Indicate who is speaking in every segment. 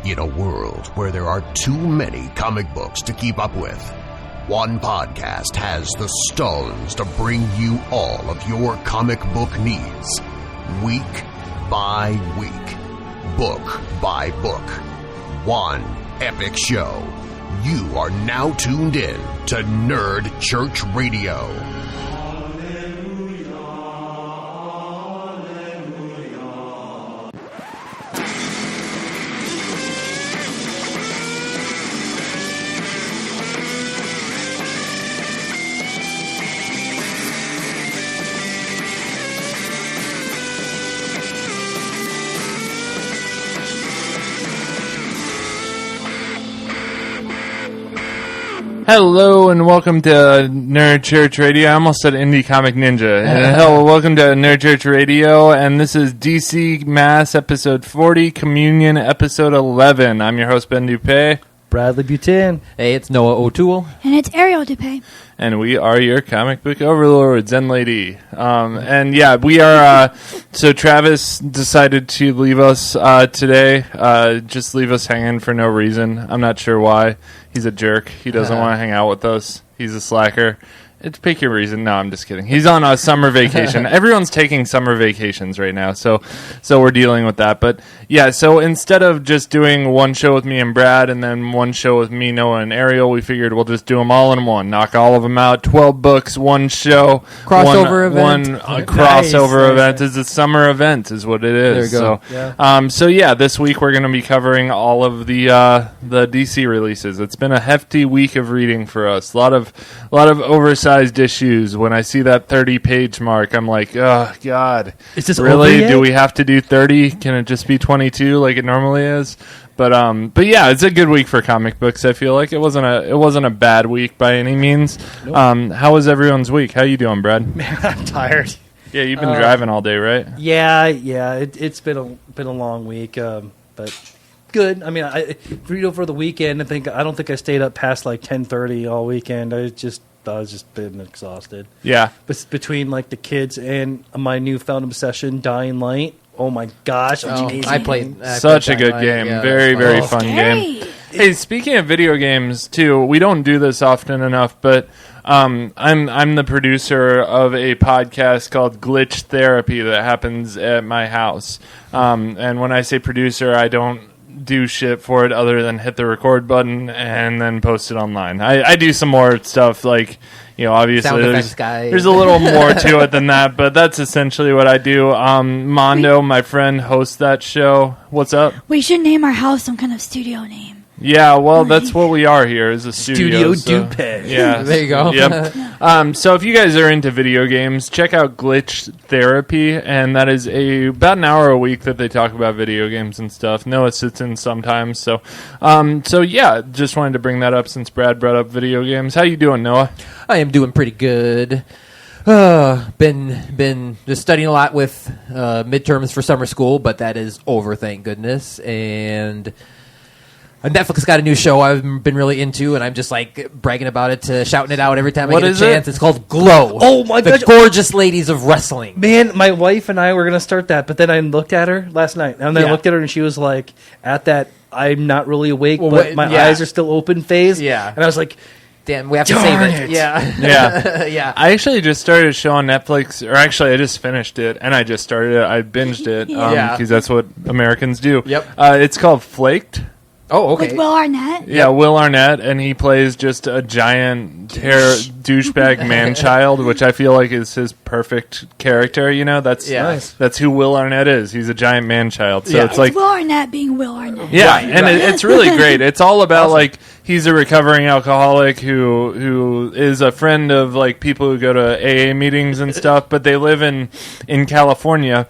Speaker 1: In a world where there are too many comic books to keep up with, one podcast has the stones to bring you all of your comic book needs. Week by week. Book by book. One epic show. You are now tuned in to Nerd Church Radio.
Speaker 2: Hello and welcome to Nerd Church Radio. I almost said Indie Comic Ninja. Hello, welcome to Nerd Church Radio, and this is DC Mass Episode 40, Communion Episode 11. I'm your host, Ben Dupé.
Speaker 3: Bradley Butin.
Speaker 4: Hey, it's Noah O'Toole.
Speaker 5: And it's Ariel Dupé.
Speaker 2: And we are your comic book overlords and lady. And yeah, we are, so Travis decided to leave us today, just leave us hanging for no reason. I'm not sure why. He's a jerk. He doesn't want to hang out with us. He's a slacker. Pick your reason. No, I'm just kidding. He's on a summer vacation. Everyone's taking summer vacations right now, so we're dealing with that. But yeah, so instead of just doing one show with me and Brad and then one show with me, Noah, and Ariel, we figured we'll just do them all in one. Knock all of them out. 12 books, one show.
Speaker 4: Crossover event.
Speaker 2: One crossover event. It's a summer event is what it is.
Speaker 4: There you
Speaker 2: So,
Speaker 4: go.
Speaker 2: so yeah, this week we're going to be covering all of the DC releases. It's been a hefty week of reading for us. A lot of oversized issues. When I see that 30-page mark, I'm like, oh God,
Speaker 3: is this
Speaker 2: really?
Speaker 3: over yet?
Speaker 2: Do we have to do 30? Can it just be 22 like it normally is? But yeah, it's a good week for comic books. I feel like it wasn't a bad week by any means.
Speaker 3: Nope.
Speaker 2: How was everyone's week? How you doing, Brad?
Speaker 3: Man, I'm tired.
Speaker 2: Yeah, you've been driving all day, right?
Speaker 3: Yeah. It's been a long week, but good. I mean, I read over the weekend. I don't think I stayed up past like 10:30 all weekend. I was just been exhausted.
Speaker 2: Yeah.
Speaker 3: But between like the kids and my newfound obsession, Dying Light. Oh my gosh!
Speaker 4: I played
Speaker 2: such a good game.
Speaker 4: Yeah,
Speaker 2: very fun game. Hey, speaking of video games too, we don't do this often enough, but I'm the producer of a podcast called Glitch Therapy that happens at my house. And when I say producer, I don't do shit for it other than hit the record button and then post it online. I do some more stuff like, obviously there's a little more to it than that, but that's essentially what I do. Mondo, my friend, hosts that show. What's up?
Speaker 5: We should name our house some kind of studio name.
Speaker 2: Yeah, well, that's what we are here, is a studio.
Speaker 3: Dupé.
Speaker 2: Yeah.
Speaker 4: There you go.
Speaker 2: Yep. So if you guys are into video games, check out Glitch Therapy, and that is about an hour a week that they talk about video games and stuff. Noah sits in sometimes, so yeah, just wanted to bring that up since Brad brought up video games. How you doing, Noah?
Speaker 4: I am doing pretty good. Been just studying a lot with midterms for summer school, but that is over, thank goodness. And Netflix got a new show I've been really into, and I'm just like bragging about it, shouting it out every time I get a chance. It's called Glow.
Speaker 3: Oh my gosh.
Speaker 4: The Gorgeous Ladies of Wrestling.
Speaker 3: Man, my wife and I were going to start that, but then I looked at her last night, and then I looked at her, and she was like, at that I'm not really awake, but my eyes are still open phase.
Speaker 4: Yeah.
Speaker 3: And I was like,
Speaker 4: damn, we have to save it.
Speaker 2: Yeah.
Speaker 4: Yeah.
Speaker 2: I actually just started a show on Netflix, or actually I just finished it, and I just started it. I binged it, because that's what Americans do.
Speaker 4: Yep.
Speaker 2: It's called Flaked.
Speaker 4: Oh, okay.
Speaker 5: With Will Arnett?
Speaker 2: Yeah, Will Arnett, and he plays just a giant douchebag man-child, which I feel like is his perfect character, That's
Speaker 3: nice.
Speaker 2: That's who Will Arnett is. He's a giant man-child. So it's like
Speaker 5: Will Arnett being Will Arnett.
Speaker 2: yeah, right. It's really great. It's all about like he's a recovering alcoholic who is a friend of like people who go to AA meetings and stuff, but they live in California.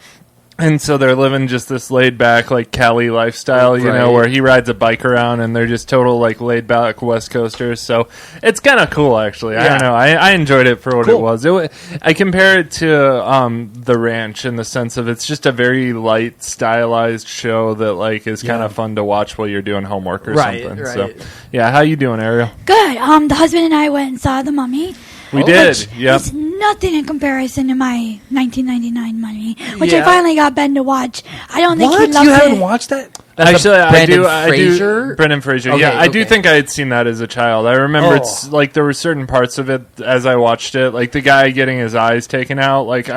Speaker 2: And so they're living just this laid-back, like, Cali lifestyle, where he rides a bike around, and they're just total, like, laid-back West Coasters. So it's kind of cool, actually. I don't know. I enjoyed it for what it was. I compare it to The Ranch in the sense of it's just a very light, stylized show that, like, is kind of fun to watch while you're doing homework or something.
Speaker 4: Right.
Speaker 2: So, yeah, how you doing, Ariel?
Speaker 5: Good. The husband and I went and saw The Mummy.
Speaker 2: We did, yep.
Speaker 5: It's nothing in comparison to my 1999 Mummy, which I finally got Ben to watch. I don't think he loves it.
Speaker 3: You haven't watched that?
Speaker 2: Actually, I do.
Speaker 4: Fraser?
Speaker 2: Brendan Fraser.
Speaker 4: Okay,
Speaker 2: I do
Speaker 4: okay.
Speaker 2: think I had seen that as a child. I remember it's like there were certain parts of it as I watched it, like the guy getting his eyes taken out. Like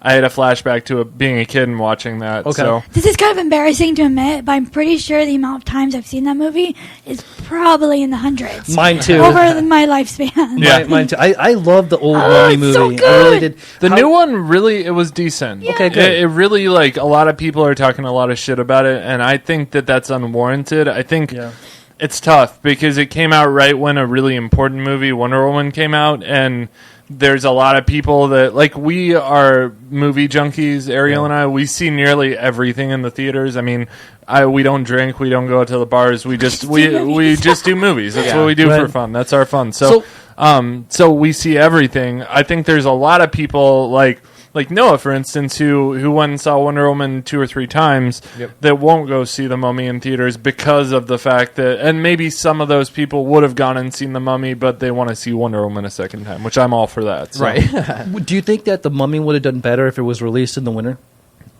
Speaker 2: I had a flashback to being a kid and watching that.
Speaker 3: Okay.
Speaker 2: So.
Speaker 5: This is kind of embarrassing to admit, but I'm pretty sure the amount of times I've seen that movie is probably in the hundreds.
Speaker 3: Mine too.
Speaker 5: Over my lifespan.
Speaker 2: Yeah.
Speaker 3: Mine too. I love the old Mummy
Speaker 5: it's
Speaker 3: movie.
Speaker 5: so
Speaker 3: I
Speaker 5: good.
Speaker 3: really did.
Speaker 2: The new one, really, it was decent.
Speaker 5: Yeah.
Speaker 3: Okay, good.
Speaker 2: It really, like, a lot of people are talking a lot of shit about it, and I think that that's unwarranted. I think it's tough because it came out right when a really important movie, Wonder Woman, came out, and there's a lot of people that, like, we are movie junkies, Ariel and I. We see nearly everything in the theaters. I mean, we don't drink, we don't go to the bars. We just we just do movies. That's what we do for fun. That's our fun. So we see everything. I think there's a lot of people like Noah, for instance, who went and saw Wonder Woman 2 or 3 times that won't go see The Mummy in theaters because of the fact that, and maybe some of those people would have gone and seen The Mummy, but they want to see Wonder Woman a second time, which I'm all for that. So.
Speaker 4: Right.
Speaker 3: Do you think that The Mummy would have done better if it was released in the winter?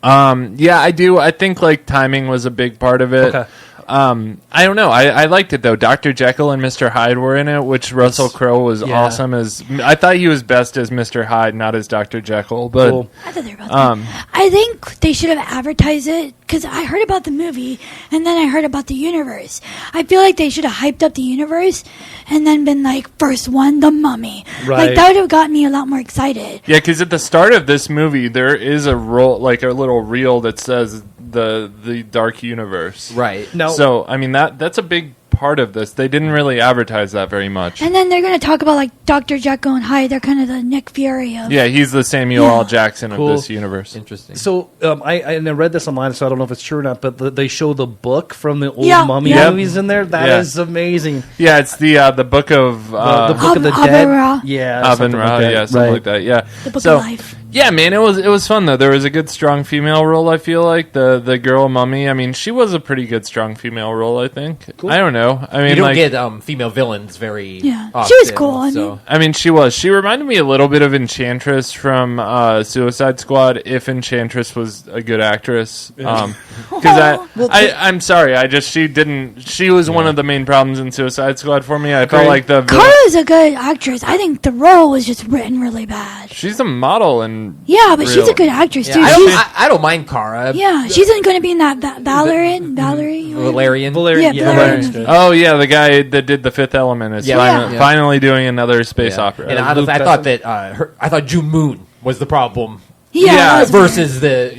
Speaker 2: Yeah, I do. I think like timing was a big part of it.
Speaker 3: Okay.
Speaker 2: I don't know. I liked it though. Dr. Jekyll and Mr. Hyde were in it, which Russell Crowe was awesome as. I thought he was best as Mr. Hyde, not as Dr. Jekyll. But
Speaker 3: Cool.
Speaker 5: I thought they were about that. I think they should have advertised it because I heard about the movie and then I heard about the universe. I feel like they should have hyped up the universe and then been like, first one, The Mummy.
Speaker 3: Right.
Speaker 5: Like that would have got me a lot more excited.
Speaker 2: yeah, because at the start of this movie, there is a little reel that says the Dark Universe.
Speaker 4: Right.
Speaker 3: Now,
Speaker 2: So I mean that's a big part of this. They didn't really advertise that very much.
Speaker 5: And then they're going to talk about like Dr. Jekyll and Hyde. They're kind of the Nick Fury of.
Speaker 2: Yeah, he's the Samuel L. Jackson
Speaker 3: Cool.
Speaker 2: of this universe.
Speaker 4: Interesting.
Speaker 3: So I read this online, so I don't know if it's true or not. But they show the book from the old Mummy
Speaker 2: Yep.
Speaker 3: movies in there. That is amazing.
Speaker 2: Yeah, it's the book of
Speaker 3: The Book of the
Speaker 5: Aben
Speaker 3: Dead.
Speaker 5: Ra.
Speaker 3: Yeah,
Speaker 2: Aben
Speaker 3: something
Speaker 2: Ra,
Speaker 3: like that.
Speaker 2: yeah, something
Speaker 3: Right.
Speaker 2: like that. Yeah,
Speaker 5: The Book
Speaker 2: so,
Speaker 5: of Life.
Speaker 2: Yeah, man, it was fun though. There was a good strong female role. I feel like the girl Mummy. I mean, she was a pretty good strong female role. I think.
Speaker 3: Cool.
Speaker 2: I don't know. I mean,
Speaker 4: You don't
Speaker 2: like,
Speaker 4: get female villains very
Speaker 5: Yeah.
Speaker 4: often,
Speaker 5: She was cool, I
Speaker 4: so.
Speaker 5: mean.
Speaker 2: I mean, she was. She reminded me a little bit of Enchantress from Suicide Squad. If Enchantress was a good actress, because I'm sorry, she was one of the main problems in Suicide Squad for me. I felt like the villain,
Speaker 5: Kara's a good actress. I think the role was just written really bad.
Speaker 2: she's a model and
Speaker 5: Yeah, but she's a good actress too.
Speaker 4: Yeah,
Speaker 5: She's,
Speaker 4: I don't mind Kara.
Speaker 5: she's going to be in that Valerie.
Speaker 4: Valerian.
Speaker 3: Valerian.
Speaker 5: Yeah,
Speaker 3: Yeah,
Speaker 5: Valerian.
Speaker 3: Valerian's good.
Speaker 2: oh yeah, the guy that did The Fifth Element is
Speaker 4: Yeah.
Speaker 2: finally doing another space opera.
Speaker 4: And honestly, I thought that I thought June Moon was the problem
Speaker 5: Yeah, that was
Speaker 4: versus the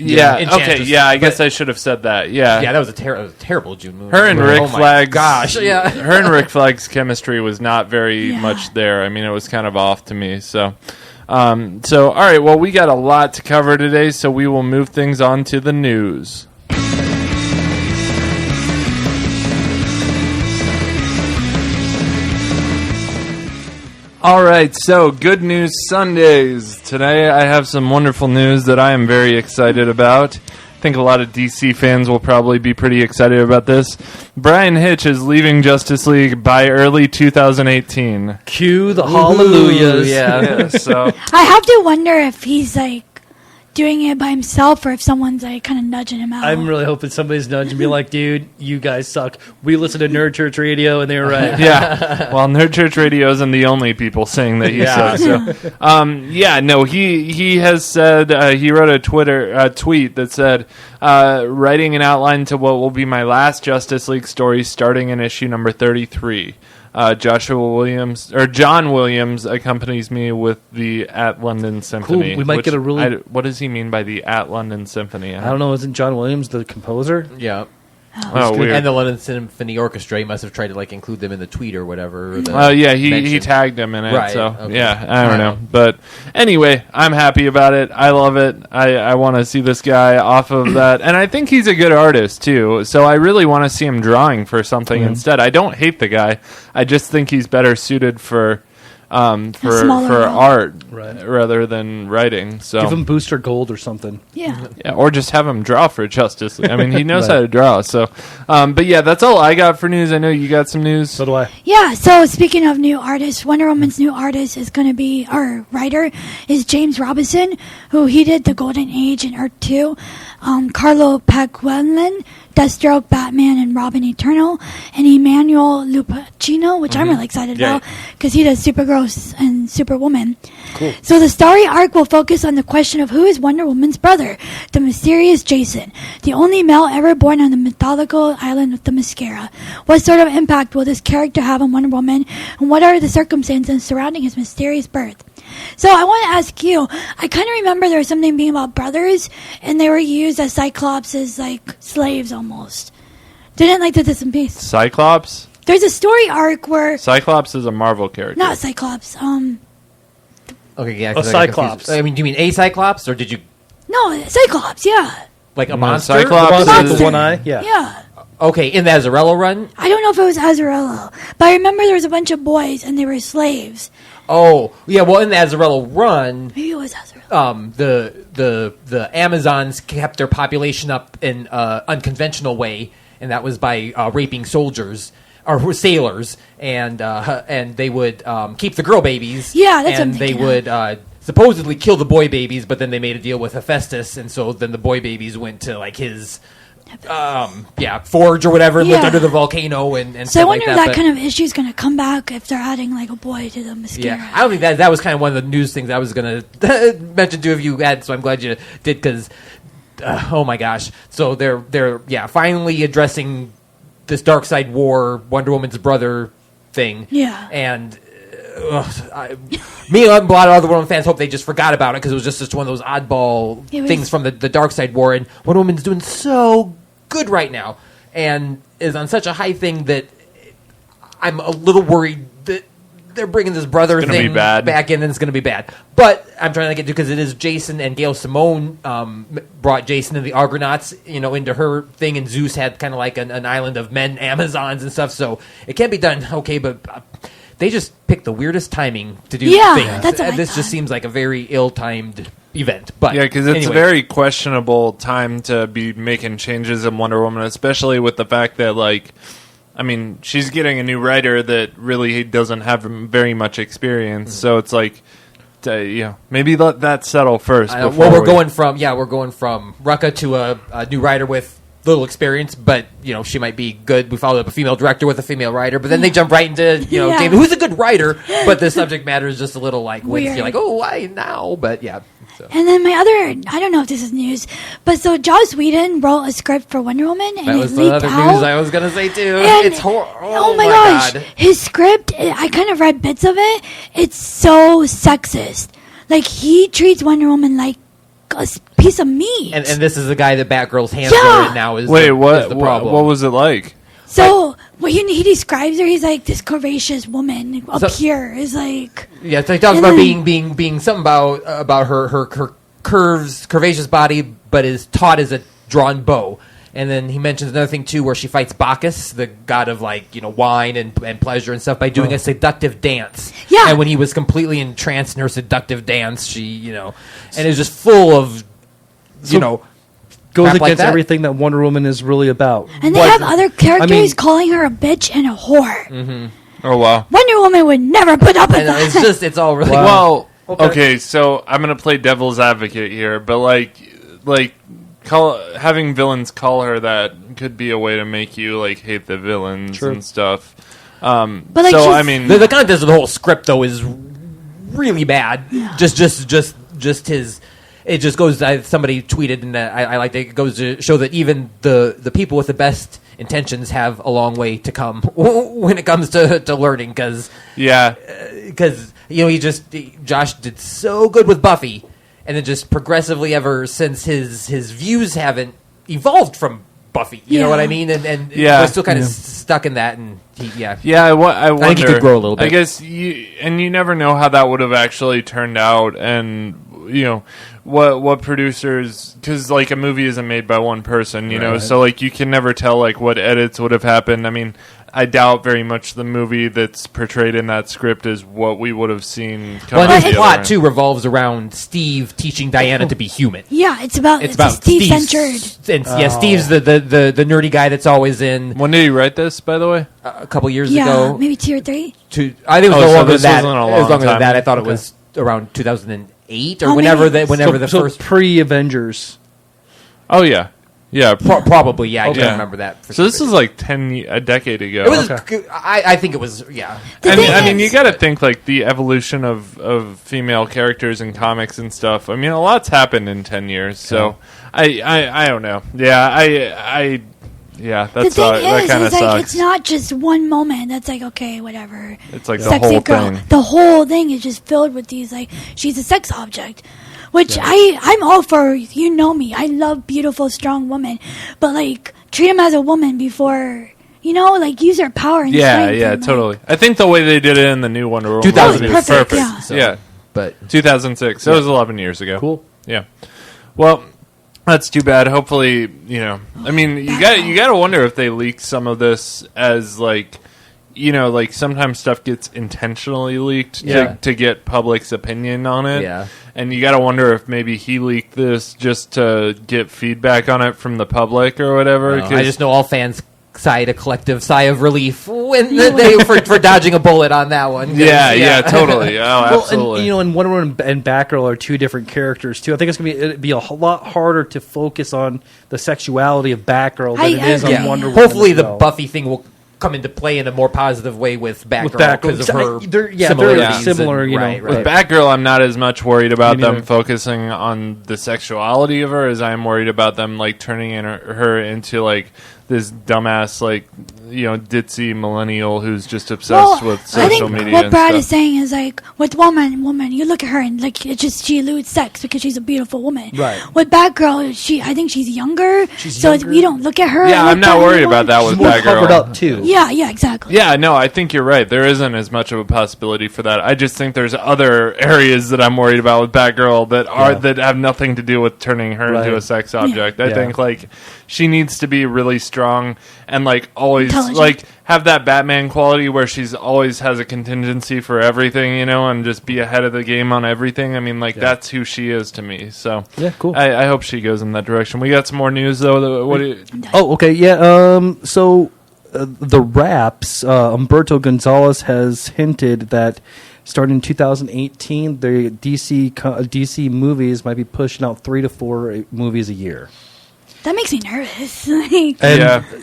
Speaker 2: Okay, yeah, I guess I should have said that. Yeah,
Speaker 4: that was a terrible June Moon.
Speaker 2: Her and Rick
Speaker 4: Oh my
Speaker 2: Flagg's
Speaker 4: gosh, yeah.
Speaker 2: her and Rick Flagg's chemistry was not very much there. I mean, it was kind of off to me. So all right. Well, we got a lot to cover today, so we will move things on to the news. All right, so Good News Sundays. Today I have some wonderful news that I am very excited about. I think a lot of DC fans will probably be pretty excited about this. Brian Hitch is leaving Justice League by early 2018.
Speaker 3: Cue the hallelujahs.
Speaker 2: Yeah, so
Speaker 5: I have to wonder if he's like doing it by himself or if someone's like kind of nudging him out.
Speaker 3: I'm really hoping somebody's nudging me like, dude, you guys suck. We listen to Nerd Church Radio, and they were right.
Speaker 2: yeah. Well, Nerd Church Radio isn't the only people saying that he sucks. So, he has said he wrote a tweet that said, writing an outline to what will be my last Justice League story starting in issue number 33. John Williams accompanies me with the At London Symphony.
Speaker 3: Cool. We might get a really...
Speaker 2: what does he mean by the At London Symphony?
Speaker 3: I don't know. Isn't John Williams the composer?
Speaker 4: Yeah.
Speaker 2: Oh, weird.
Speaker 4: And the London Symphony Orchestra, he must have tried to like include them in the tweet or whatever.
Speaker 2: He tagged him in it.
Speaker 4: Right,
Speaker 2: So
Speaker 4: okay.
Speaker 2: yeah, I don't know. But anyway, I'm happy about it. I love it. I want to see this guy off of that, and I think he's a good artist too. So I really want to see him drawing for something instead. I don't hate the guy. I just think he's better suited for
Speaker 5: smaller role.
Speaker 2: art
Speaker 3: Right.
Speaker 2: rather than writing. So
Speaker 3: Give him Booster Gold or something.
Speaker 5: yeah.
Speaker 2: yeah, or just have him draw for Justice League. I mean, he knows
Speaker 3: Right.
Speaker 2: how to draw. So, but yeah, that's all I got for news. I know you got some news.
Speaker 3: So do I.
Speaker 5: Yeah, so speaking of new artists, Wonder Woman's new artist is going to be, our writer is James Robinson, who he did The Golden Age and Earth 2. Carlo Paquelin Deathstroke, Batman, and Robin Eternal, and Emmanuel Lupacino, which I'm really excited about because he does Supergirl and Superwoman. Cool. So the story arc will focus on the question of who is Wonder Woman's brother, the mysterious Jason, the only male ever born on the mythological island of the Mascara. What sort of impact will this character have on Wonder Woman, and what are the circumstances surrounding his mysterious birth? So I want to ask you, I kind of remember there was something being about brothers, and they were used as Cyclops as, like, slaves almost. Didn't like this in peace.
Speaker 2: Cyclops?
Speaker 5: There's a story arc where...
Speaker 2: Cyclops is a Marvel character.
Speaker 5: Not Cyclops,
Speaker 4: Okay, yeah.
Speaker 3: A Cyclops.
Speaker 4: I mean, do you mean a Cyclops, or did you...
Speaker 5: No, Cyclops, yeah.
Speaker 4: Like a
Speaker 2: No,
Speaker 4: monster?
Speaker 2: Cyclops
Speaker 3: The
Speaker 2: is...
Speaker 3: one eye? Yeah.
Speaker 5: Yeah.
Speaker 4: Okay, in the Azarello run?
Speaker 5: I don't know if it was Azarello, but I remember there was a bunch of boys, and they were slaves.
Speaker 4: Oh, yeah, well, in the Azarello run...
Speaker 5: Maybe it was Azarello.
Speaker 4: The Amazons kept their population up in unconventional way, and that was by raping soldiers or sailors, and they would keep the girl babies.
Speaker 5: Yeah, that's what I'm
Speaker 4: and they
Speaker 5: thinking
Speaker 4: would supposedly kill the boy babies, but then they made a deal with Hephaestus, and so then the boy babies went to like his forge or whatever, and lived
Speaker 5: Yeah.
Speaker 4: under the volcano and
Speaker 5: So I
Speaker 4: stuff
Speaker 5: wonder
Speaker 4: like
Speaker 5: if
Speaker 4: that.
Speaker 5: that kind of issue is going to come back if they're adding like a boy to the Mascara.
Speaker 4: Yeah, I don't think that was kind of one of the news things I was going to mention to if you had. So I'm glad you did because, oh my gosh! So they're finally addressing this Dark Side War, Wonder Woman's brother thing.
Speaker 5: Yeah.
Speaker 4: And me and a lot of other Wonder Woman fans hope they just forgot about it because it was just one of those oddball things from the Dark Side War. And Wonder Woman's doing so good right now and is on such a high thing that I'm a little worried that they're bringing this brother thing back in and it's going to be bad. But I'm trying to get to because it is Jason and Gail Simone brought Jason and the Argonauts, into her thing, and Zeus had kind of like an island of men, Amazons and stuff. So it can be done okay, but they just picked the weirdest timing to do things.
Speaker 5: That's what I
Speaker 4: this
Speaker 5: thought.
Speaker 4: just seems like a very ill-timed event. But
Speaker 2: yeah, because it's
Speaker 4: anyway.
Speaker 2: a very questionable time to be making changes in Wonder Woman, especially with the fact that, like, I mean, she's getting a new writer that really doesn't have very much experience. So it's like, maybe let that settle first.
Speaker 4: We're going from Rucka to a new writer with little experience, but she might be good. We followed up a female director with a female writer, but then they jump right into David, who's a good writer, but the subject matter is just a little like
Speaker 5: Weird.
Speaker 4: you're like, oh, why now? But yeah. So.
Speaker 5: And then my other, I don't know if this is news, but so Joss Whedon wrote a script for Wonder Woman, and
Speaker 4: That was
Speaker 5: it
Speaker 4: the
Speaker 5: leaked
Speaker 4: other
Speaker 5: out.
Speaker 4: news I was going to say too.
Speaker 5: And
Speaker 4: It's horrible.
Speaker 5: Oh my gosh,
Speaker 4: God.
Speaker 5: his script, I kind of read bits of it. It's so sexist. Like, he treats Wonder Woman like a piece of meat.
Speaker 4: And this is the guy that Batgirl's hands
Speaker 5: Yeah.
Speaker 4: are in now. Is
Speaker 2: Wait,
Speaker 4: the,
Speaker 2: what?
Speaker 4: is the problem?
Speaker 2: What was it like?
Speaker 5: So when he describes her, he's like this curvaceous woman up
Speaker 4: So-
Speaker 5: here is like.
Speaker 4: Yeah, so he talks
Speaker 5: And
Speaker 4: about
Speaker 5: then-
Speaker 4: being something about her curvaceous body, but is taught as a drawn bow. And then he mentions another thing too, where she fights Bacchus, the god of wine and pleasure and stuff, by doing a seductive dance.
Speaker 5: Yeah.
Speaker 4: And when he was completely entranced in her seductive dance, she and it was just full of
Speaker 3: goes
Speaker 4: crap
Speaker 3: against
Speaker 4: like that.
Speaker 3: everything that Wonder Woman is really about.
Speaker 5: And they have other characters calling her a bitch and a whore.
Speaker 4: Mm-hmm.
Speaker 2: Oh, wow.
Speaker 5: Wonder Woman would never put up with
Speaker 4: And
Speaker 5: that.
Speaker 4: it's all really
Speaker 2: Well, okay, so I'm going to play devil's advocate here, but having villains call her that could be a way to make you hate the villains and stuff.
Speaker 5: But
Speaker 2: So I mean,
Speaker 4: the content of the whole script though is really bad.
Speaker 5: Yeah.
Speaker 4: Just his. It just goes. Somebody tweeted, and I like that. It goes to show that even the people with the best intentions have a long way to come when it comes to learning. Because Josh did so good with Buffy, and then just progressively ever since his views haven't evolved from Buffy. You know what I mean? And we're still kind of stuck in that. And
Speaker 2: I wonder.
Speaker 4: I think he could grow a little bit.
Speaker 2: I guess you never know how that would have actually turned out, and what producers, because a movie isn't made by one person, so you can never tell what edits would have happened. I mean, I doubt very much the movie that's portrayed in that script is what we would have seen.
Speaker 4: Well, his plot too revolves around Steve teaching Diana to be human.
Speaker 5: Yeah, it's about Steve-centered.
Speaker 4: And Steve's the nerdy guy that's always in.
Speaker 2: When did he write this, by the way?
Speaker 4: A couple years
Speaker 5: Yeah,
Speaker 4: ago.
Speaker 5: maybe 2 or 3.
Speaker 4: I think it was no longer
Speaker 2: this
Speaker 4: than that.
Speaker 2: wasn't a
Speaker 4: It was
Speaker 2: long
Speaker 4: longer than
Speaker 2: time.
Speaker 4: that. I thought it was around 2008 or
Speaker 5: Oh,
Speaker 4: whenever
Speaker 5: maybe.
Speaker 4: the
Speaker 3: So
Speaker 4: first.
Speaker 3: pre-Avengers.
Speaker 2: Oh yeah. Yeah,
Speaker 4: Probably, yeah. I
Speaker 2: Okay.
Speaker 4: can't remember that.
Speaker 2: So this is like a decade ago.
Speaker 4: It was. I think it was. Yeah.
Speaker 2: And I mean, you got to think like the evolution of female characters in comics and stuff. I mean, a lot's happened in 10 years. So I don't know. Yeah, yeah,
Speaker 5: The
Speaker 2: that's
Speaker 5: thing
Speaker 2: that
Speaker 5: is
Speaker 2: kind of
Speaker 5: like
Speaker 2: sucks.
Speaker 5: it's not just one moment that's like, okay, whatever.
Speaker 2: It's like the
Speaker 5: Sexy
Speaker 2: whole
Speaker 5: girl.
Speaker 2: thing.
Speaker 5: The whole thing is just filled with these like she's a sex object. Which I'm all for. You know me. I love beautiful, strong women. But like treat them as a woman before, like use her power and strength.
Speaker 2: Yeah,
Speaker 5: and, like,
Speaker 2: totally. I think the way they did it in the new Wonder Woman
Speaker 4: 2000
Speaker 2: was
Speaker 5: perfect,
Speaker 2: perfect.
Speaker 5: yeah.
Speaker 4: So,
Speaker 2: Yeah,
Speaker 4: But
Speaker 2: 2006. That was 11 years ago.
Speaker 3: Cool.
Speaker 2: Yeah. Well, that's too bad. Hopefully, I mean, you got to wonder if they leaked some of this as like, like sometimes stuff gets intentionally leaked to get public's opinion on it.
Speaker 4: Yeah.
Speaker 2: And you got to wonder if maybe he leaked this just to get feedback on it from the public or whatever.
Speaker 4: I just know all fans sighed a collective sigh of relief when they for dodging a bullet on that one.
Speaker 2: Yeah, totally. Oh, absolutely.
Speaker 3: And Wonder Woman and Batgirl are two different characters too. I think it'd be a lot harder to focus on the sexuality of Batgirl than it is on Wonder Woman.
Speaker 4: Hopefully,
Speaker 3: as
Speaker 4: the
Speaker 3: well.
Speaker 4: Buffy thing will come into play in a more positive way with Batgirl because of her
Speaker 3: they're
Speaker 4: similarities.
Speaker 3: similar,
Speaker 4: Right.
Speaker 2: With Batgirl, I'm not as much worried about
Speaker 3: Me
Speaker 2: them
Speaker 3: neither.
Speaker 2: focusing on the sexuality of her as I'm worried about them like turning her into like this dumbass like ditzy millennial who's just obsessed with social
Speaker 5: I think
Speaker 2: media.
Speaker 5: what
Speaker 2: and
Speaker 5: Brad
Speaker 2: stuff.
Speaker 5: is saying is like with woman, you look at her and like it's just she eludes sex because she's a beautiful woman.
Speaker 3: Right.
Speaker 5: With Batgirl, I think she's younger, so
Speaker 3: younger.
Speaker 5: we don't look at her.
Speaker 2: Yeah,
Speaker 5: like
Speaker 2: I'm not
Speaker 5: that
Speaker 2: worried
Speaker 5: anymore.
Speaker 2: about that with
Speaker 3: She's more
Speaker 2: Batgirl.
Speaker 3: covered up too.
Speaker 5: Yeah, exactly.
Speaker 2: Yeah, no, I think you're right. There isn't as much of a possibility for that. I just think there's other areas that I'm worried about with Batgirl that have nothing to do with turning her into a sex object. I think like she needs to be really strong and like always like have that Batman quality where she's always has a contingency for everything, and just be ahead of the game on everything. I mean, like that's who she is to me. So
Speaker 3: Yeah, cool.
Speaker 2: I hope she goes in that direction. We got some more news though. What do you,
Speaker 3: Oh, okay, yeah. So the Raps, Humberto Gonzalez has hinted that starting in 2018, the DC movies might be pushing out 3 to 4 movies a year.
Speaker 5: That makes me nervous. Like,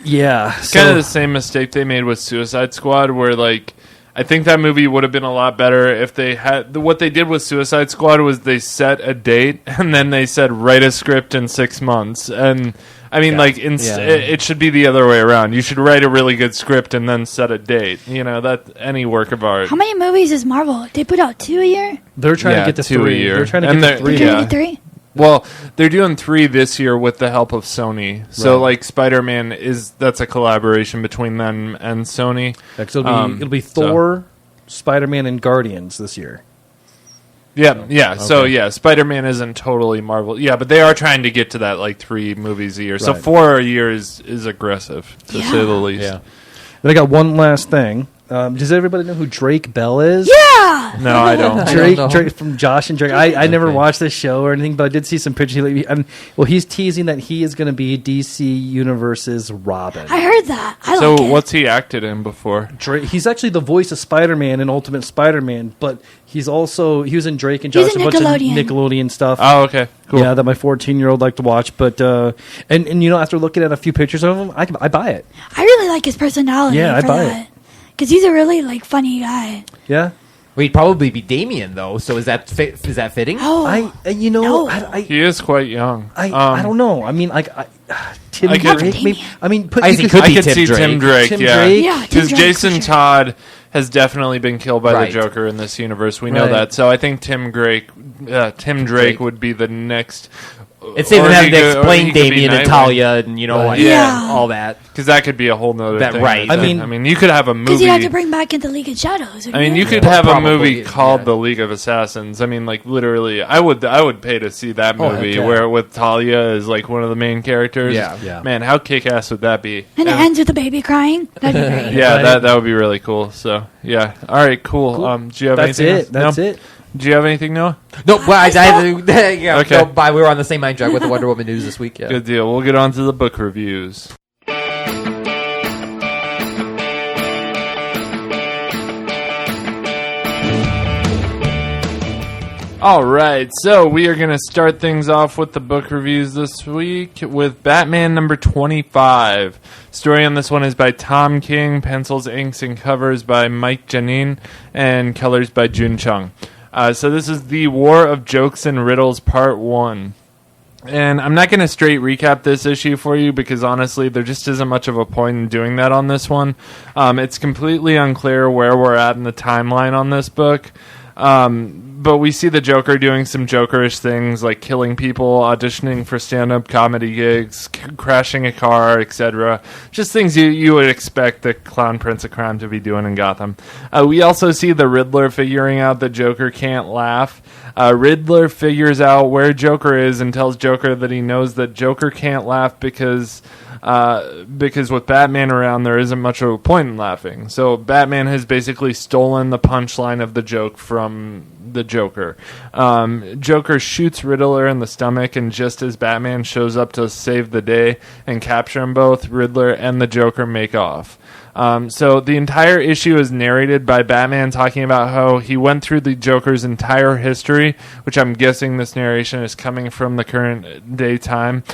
Speaker 3: Yeah.
Speaker 2: It's kind of the same mistake they made with Suicide Squad, where like I think that movie would have been a lot better if they had what they did with Suicide Squad was they set a date and then they said write a script in 6 months. And I mean, it should be the other way around. You should write a really good script and then set a date. That any work of art.
Speaker 5: how many movies is Marvel? They put out 2 a year.
Speaker 3: They're trying to get to
Speaker 2: 2 a
Speaker 3: 3.
Speaker 2: year.
Speaker 3: They're trying to
Speaker 2: And
Speaker 3: get to
Speaker 2: they're-
Speaker 3: 3.
Speaker 5: They're
Speaker 2: Yeah.
Speaker 5: doing 3.
Speaker 2: Well, they're doing 3 this year with the help of Sony. So, like, Spider-Man that's a collaboration between them and Sony.
Speaker 3: It'll be Thor, Spider-Man, and Guardians this year.
Speaker 2: Yeah. So, Spider-Man isn't totally Marvel. Yeah, but they are trying to get to that, like, 3 movies a year. So,
Speaker 3: Right.
Speaker 2: 4 a year is aggressive, to say the least.
Speaker 3: Yeah. Then I got one last thing. Does everybody know who Drake Bell is?
Speaker 5: Yeah.
Speaker 2: No, I don't.
Speaker 3: Drake from Josh and Drake. I never watched this show or anything, but I did see some pictures. He's teasing that he is going to be DC Universe's Robin.
Speaker 5: I heard that. I
Speaker 2: So,
Speaker 5: like it.
Speaker 2: what's he acted in before?
Speaker 3: He's actually the voice of Spider-Man in Ultimate Spider-Man, but he was in Drake and Josh,
Speaker 5: He's in
Speaker 3: a bunch of
Speaker 5: Nickelodeon.
Speaker 3: Nickelodeon stuff.
Speaker 2: Oh, okay. Cool.
Speaker 3: Yeah, that my 14-year-old liked to watch. But and after looking at a few pictures of him, I buy it.
Speaker 5: I really like his personality.
Speaker 3: Yeah, I
Speaker 5: for
Speaker 3: buy
Speaker 5: that. Because he's a really like funny guy.
Speaker 3: Yeah.
Speaker 4: Well, he'd probably be Damien though. So is that fitting?
Speaker 5: Oh, no.
Speaker 2: He is quite young.
Speaker 3: I don't know. I mean, Tim
Speaker 2: I could-
Speaker 3: Drake. Maybe, I mean,
Speaker 4: I think could
Speaker 2: I
Speaker 4: be
Speaker 2: could
Speaker 4: Tim
Speaker 2: see
Speaker 4: Drake.
Speaker 2: Tim Drake,
Speaker 3: Tim
Speaker 2: yeah.
Speaker 3: Drake?
Speaker 5: Yeah, Tim
Speaker 2: Because
Speaker 5: Drake,
Speaker 2: Jason
Speaker 5: for sure.
Speaker 2: Todd has definitely been killed by
Speaker 4: Right.
Speaker 2: the Joker in this universe. We know
Speaker 3: Right.
Speaker 2: that. So I think Tim Drake would be the next.
Speaker 4: It's even
Speaker 2: or
Speaker 4: having
Speaker 2: he
Speaker 4: to
Speaker 2: could- or
Speaker 4: explain
Speaker 2: he could be
Speaker 4: Damien and
Speaker 2: Nightwing.
Speaker 4: Talia and
Speaker 5: Yeah.
Speaker 4: all that.
Speaker 2: Because that could be a whole nother
Speaker 4: That-
Speaker 2: thing.
Speaker 4: right.
Speaker 3: I mean,
Speaker 2: you could have a
Speaker 5: Because
Speaker 2: movie.
Speaker 5: you have to bring back into League of Shadows.
Speaker 2: I mean, you could
Speaker 4: Yeah.
Speaker 2: have a
Speaker 4: Probably,
Speaker 2: movie called
Speaker 4: yeah.
Speaker 2: The League of Assassins. I mean, like literally, I would pay to see that
Speaker 3: Oh,
Speaker 2: movie
Speaker 3: heck yeah.
Speaker 2: where with Talia is like one of the main characters.
Speaker 3: Yeah.
Speaker 2: Man, how kick-ass would that be?
Speaker 5: And it ends with the baby crying. That'd be great.
Speaker 2: Yeah,
Speaker 3: Right.
Speaker 2: that would be really cool. So yeah, all right, cool. Do you have
Speaker 3: That's
Speaker 2: anything?
Speaker 3: it. That's it.
Speaker 2: Do you have anything, Noah?
Speaker 4: No, well, yeah,
Speaker 2: Okay.
Speaker 4: no, but we were on the same mind drag with the Wonder Woman news this week. Yeah.
Speaker 2: Good deal. We'll get on to the book reviews. All right, so we are going to start things off with the book reviews this week with Batman number 25. Story on this one is by Tom King, pencils, inks, and covers by Mike Janin, and colors by Jun Chung. So this is the War of Jokes and Riddles Part 1. And I'm not going to straight recap this issue for you because honestly there just isn't much of a point in doing that on this one. It's completely unclear where we're at in the timeline on this book. But we see the Joker doing some Jokerish things like killing people, auditioning for stand-up comedy gigs, crashing a car, etc. Just things you would expect the Clown Prince of Crime to be doing in Gotham. We also see the Riddler figuring out that Joker can't laugh. Riddler figures out where Joker is and tells Joker that he knows that Joker can't laugh because with Batman around, there isn't much of a point in laughing. So Batman has basically stolen the punchline of the joke from the Joker. Joker shoots Riddler in the stomach, and just as Batman shows up to save the day and capture them both, Riddler and the Joker make off. So the entire issue is narrated by Batman talking about how he went through the Joker's entire history, which I'm guessing this narration is coming from the current day time.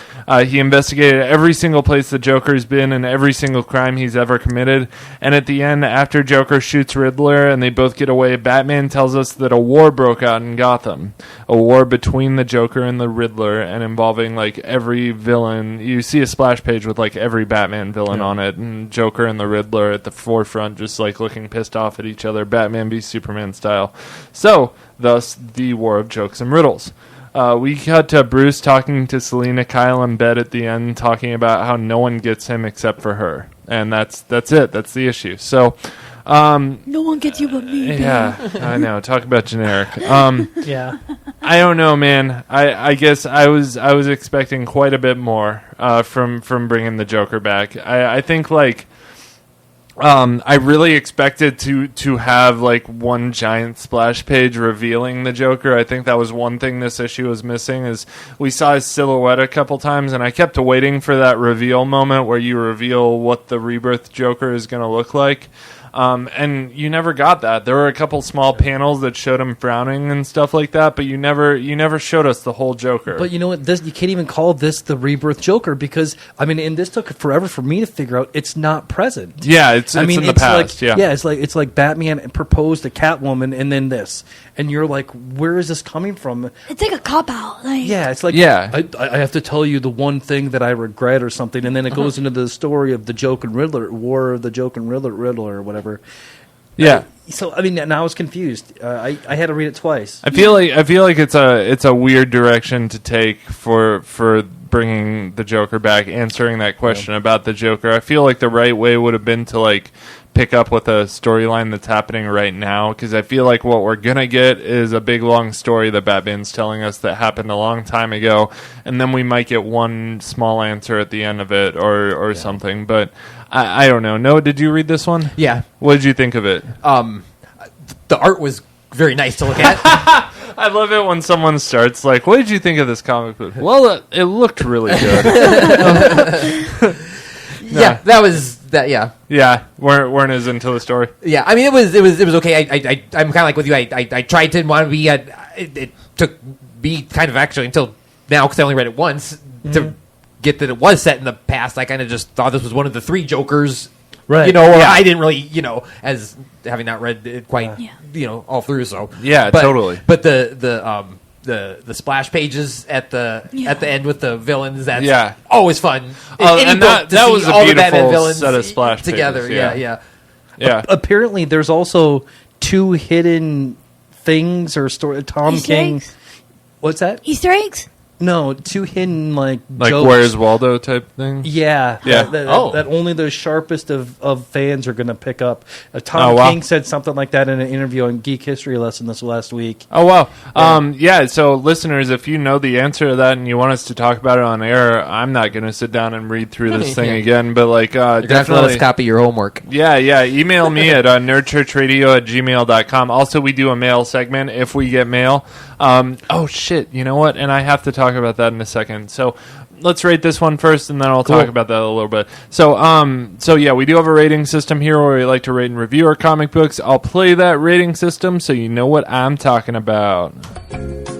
Speaker 2: He investigated every single place the Joker's been and every single crime he's ever committed. And at the end, after Joker shoots Riddler and they both get away, Batman tells us that a war broke out in Gotham. A war between the Joker and the Riddler, and involving like every villain. You see a splash page with like every Batman villain on it, and Joker and the Riddler at the forefront, just like looking pissed off at each other, Batman v Superman style. So, thus, the War of Jokes and Riddles. We cut to Bruce talking to Selina Kyle in bed at the end, talking about how no one gets him except for her. And that's it. That's the issue. So,
Speaker 5: no one gets you but me.
Speaker 2: Yeah, I know. Talk about generic.
Speaker 3: Yeah.
Speaker 2: I don't know, man. I guess I was expecting quite a bit more from bringing the Joker back. I think like. I really expected to have like one giant splash page revealing the Joker. I think that was one thing this issue was missing, is we saw his silhouette a couple times, and I kept waiting for that reveal moment where you reveal what the Rebirth Joker is going to look like. And you never got that. There were a couple small panels that showed him frowning and stuff like that, but you never showed us the whole Joker.
Speaker 3: But you know what? You can't even call this the Rebirth Joker because, I mean, and this took forever for me to figure out it's not present.
Speaker 2: Yeah, it's in the past.
Speaker 3: Like, yeah, it's like Batman proposed to Catwoman and then this. And you're like, where is this coming from?
Speaker 5: It's like a cop-out. Like,
Speaker 3: yeah, it's like,
Speaker 2: yeah.
Speaker 3: I have to tell you the one thing that I regret or something, and then it goes into the story of the Joker and Riddler, War of the Joker and Riddler or whatever.
Speaker 2: Yeah.
Speaker 3: So I mean, now I was confused. I had to read it twice.
Speaker 2: I feel like it's a weird direction to take for bringing the Joker back, answering that question about the Joker. I feel like the right way would have been to like pick up with a storyline that's happening right now, because I feel like what we're gonna get is a big long story that Batman's telling us that happened a long time ago, and then we might get one small answer at the end of it or something. But I don't know. Noah, did you read this one?
Speaker 4: Yeah.
Speaker 2: What did you think of it?
Speaker 4: The art was very nice to look at.
Speaker 2: I love it when someone starts like, "What did you think of this comic book?" Well, it looked really good.
Speaker 4: Yeah, that was that. Yeah,
Speaker 2: yeah. Weren't as into the story.
Speaker 4: Yeah, I mean, it was okay. I'm kind of like with you. I tried to want to be. It took me kind of actually until now, because I only read it once to get that it was set in the past. I kind of just thought this was one of the three Jokers.
Speaker 3: Right.
Speaker 4: You know, or I didn't really, as having not read it quite, all through. So
Speaker 2: totally.
Speaker 4: But the splash pages at the end with the villains, that's always fun.
Speaker 2: And that was a beautiful set of splash
Speaker 4: together.
Speaker 2: Pages,
Speaker 3: Yeah. Apparently, there's also two hidden things or story. Tom
Speaker 5: Easter
Speaker 3: King.
Speaker 5: eggs?
Speaker 3: What's that?
Speaker 5: Easter eggs?
Speaker 3: No, two hidden
Speaker 2: like
Speaker 3: jokes.
Speaker 2: Where's Waldo type thing.
Speaker 3: Yeah. That only the sharpest of fans are going to pick up. Tom King said something like that in an interview on Geek History Lesson this last week.
Speaker 2: Oh, wow. So listeners, if you know the answer to that and you want us to talk about it on air, I'm not going to sit down and read through this thing again, but like
Speaker 4: you're
Speaker 2: definitely
Speaker 4: have to let us copy your homework.
Speaker 2: Yeah. Email me at nerdchurchradio@gmail.com. Also, we do a mail segment if we get mail. Oh shit, you know what? And I have to talk about that in a second. So let's rate this one first, and then I'll talk about that a little bit. So yeah, we do have a rating system here where we like to rate and review our comic books. I'll play that rating system so you know what I'm talking about.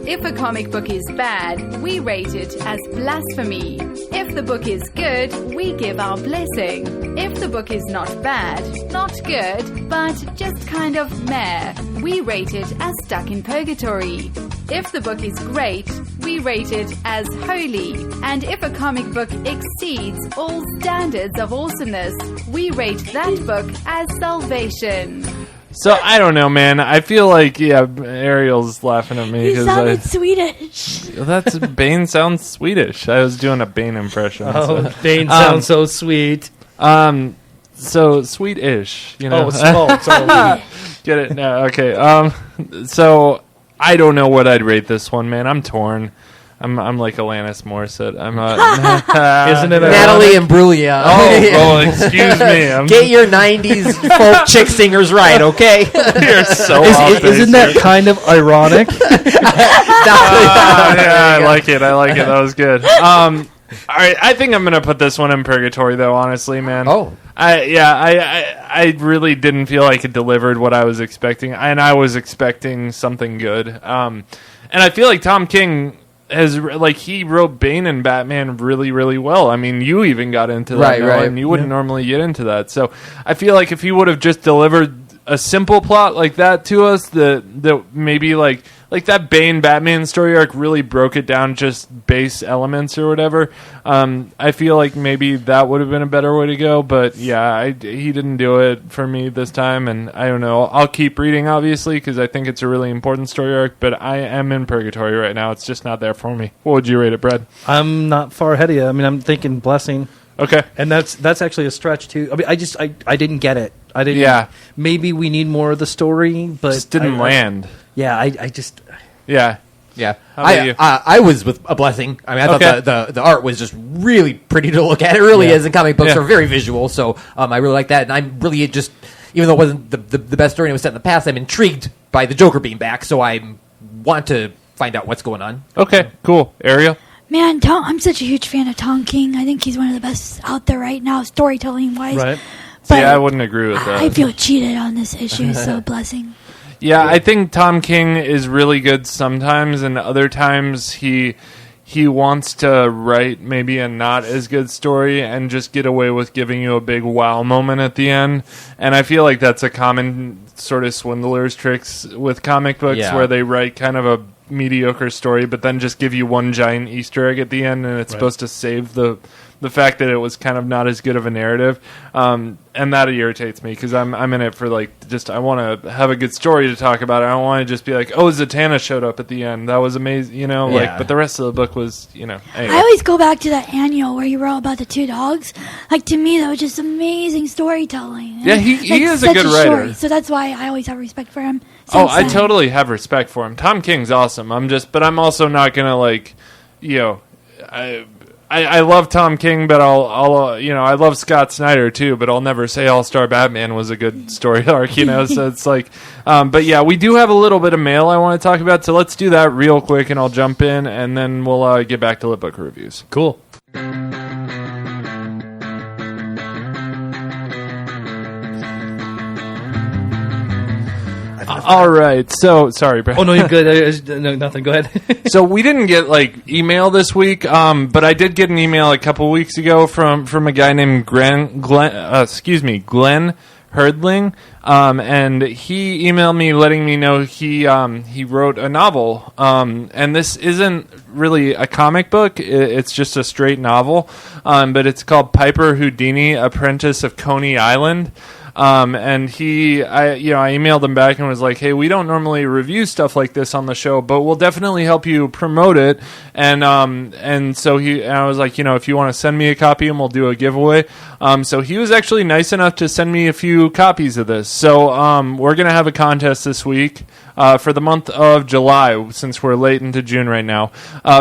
Speaker 6: If a comic book is bad, we rate it as blasphemy. If the book is good, we give our blessing. If the book is not bad, not good, but just kind of meh, we rate it as stuck in purgatory. If the book is great, we rate it as holy. And if a comic book exceeds all standards of awesomeness, we rate that book as salvation.
Speaker 2: So I don't know, man. I feel like Ariel's laughing at me
Speaker 5: He
Speaker 2: because
Speaker 5: sounded Swedish.
Speaker 2: that's Bane sounds Swedish. I was doing a Bane impression.
Speaker 3: Oh, Bane sounds so sweet.
Speaker 2: So sweet-ish, you know.
Speaker 3: Sorry.
Speaker 2: Get it? No, okay. So I don't know what I'd rate this one, man. I'm torn. I'm like Alanis Morissette. I'm
Speaker 3: Isn't it
Speaker 4: Natalie Imbruglia.
Speaker 2: Oh, excuse me.
Speaker 4: Get your 90s folk chick singers right, okay?
Speaker 2: You're so off base
Speaker 3: Isn't that
Speaker 2: here.
Speaker 3: kind of ironic?
Speaker 2: Yeah, I like it. That was good. All right, I think I'm gonna put this one in purgatory, though. Honestly, man.
Speaker 4: Oh.
Speaker 2: I really didn't feel like it delivered what I was expecting, and I was expecting something good. And I feel like Tom King he wrote Bane and Batman really, really well. I mean, you even got into that,
Speaker 4: right.
Speaker 2: and you wouldn't normally get into that. So I feel like if he would have just delivered a simple plot like that to us, that maybe like that Bane Batman story arc really broke it down, just base elements or whatever. I feel like maybe that would have been a better way to go. But yeah, he didn't do it for me this time, and I don't know. I'll keep reading, obviously, because I think it's a really important story arc. But I am in purgatory right now. It's just not there for me. What would you rate it, Brad?
Speaker 3: I'm not far ahead of you. I mean, I'm thinking blessing.
Speaker 2: Okay.
Speaker 3: And that's actually a stretch too. I mean, I didn't get it. I didn't.
Speaker 2: Yeah.
Speaker 3: Maybe we need more of the story, but
Speaker 2: Just didn't land.
Speaker 3: Yeah. I just.
Speaker 2: Yeah.
Speaker 4: Yeah,
Speaker 2: How about you?
Speaker 4: I was with a blessing. I mean, I thought the art was just really pretty to look at. It really is, and comic books are very visual, so I really like that. And I'm really just, even though it wasn't the best story and it was set in the past, I'm intrigued by the Joker being back, so I want to find out what's going on.
Speaker 2: Okay, cool. Ariel?
Speaker 5: Man, I'm such a huge fan of Tom King. I think he's one of the best out there right now, storytelling-wise.
Speaker 3: Right.
Speaker 5: But
Speaker 2: Yeah, I wouldn't agree with that.
Speaker 5: I feel cheated on this issue, so blessing.
Speaker 2: Yeah, I think Tom King is really good sometimes, and other times he wants to write maybe a not as good story and just get away with giving you a big wow moment at the end. And I feel like that's a common sort of swindler's tricks with comic books, where they write kind of a mediocre story but then just give you one giant Easter egg at the end, and it's supposed to save the fact that it was kind of not as good of a narrative, and that irritates me because I'm in it for I want to have a good story to talk about. I don't want to just be like, oh, Zatanna showed up at the end, that was amazing, but the rest of the book was, anyway.
Speaker 5: I always go back to that annual where he wrote about the two dogs. Like, to me, that was just amazing storytelling.
Speaker 2: Yeah, he is a good writer.
Speaker 5: Story. So that's why I always have respect for him.
Speaker 2: I totally have respect for him. Tom King's awesome. But I'm also not gonna I love Tom King, but I'll I love Scott Snyder too, but I'll never say All-Star Batman was a good story arc, so it's like, but yeah, we do have a little bit of mail I want to talk about, so let's do that real quick and I'll jump in and then we'll get back to Lit Book Reviews.
Speaker 3: Cool.
Speaker 2: All right, so sorry, Brad.
Speaker 3: Oh no, you're good. No, nothing. Go ahead.
Speaker 2: So we didn't get email this week, but I did get an email a couple weeks ago from a guy named Glenn Herdling, and he emailed me letting me know he wrote a novel, and this isn't really a comic book; it's just a straight novel, but it's called Piper Houdini, Apprentice of Coney Island. And I emailed him back and was like, hey, we don't normally review stuff like this on the show, but we'll definitely help you promote it. And so I was like, if you want to send me a copy and we'll do a giveaway. So he was actually nice enough to send me a few copies of this. So, we're going to have a contest this week, for the month of July, since we're late into June right now.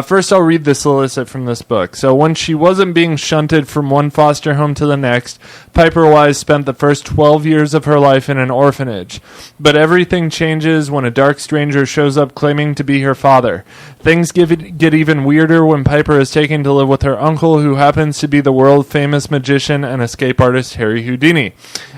Speaker 2: First, I'll read the solicit from this book. So, when she wasn't being shunted from one foster home to the next, Piper Wise spent the first 12 years of her life in an orphanage. But everything changes when a dark stranger shows up claiming to be her father. Things get even weirder when Piper is taken to live with her uncle, who happens to be the world-famous magician and escape artist Harry Houdini.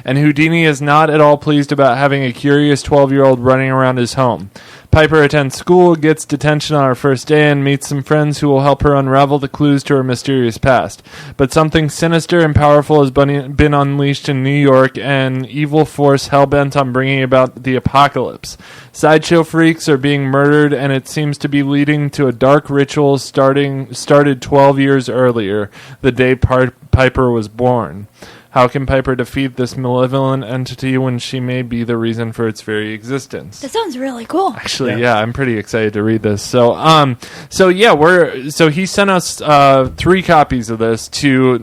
Speaker 2: and Houdini is not at all pleased about having a curious 12-year-old running around his home. Piper attends school, gets detention on her first day, and meets some friends who will help her unravel the clues to her mysterious past. But something sinister and powerful has been unleashed in New York, an evil force hell-bent on bringing about the apocalypse. Sideshow freaks are being murdered, and it seems to be leading to a dark ritual started 12 years earlier, the day Piper was born. How can Piper defeat this malevolent entity when she may be the reason for its very existence?
Speaker 5: That sounds really cool.
Speaker 2: Actually, yeah, I'm pretty excited to read this. So he sent us 3 copies of this to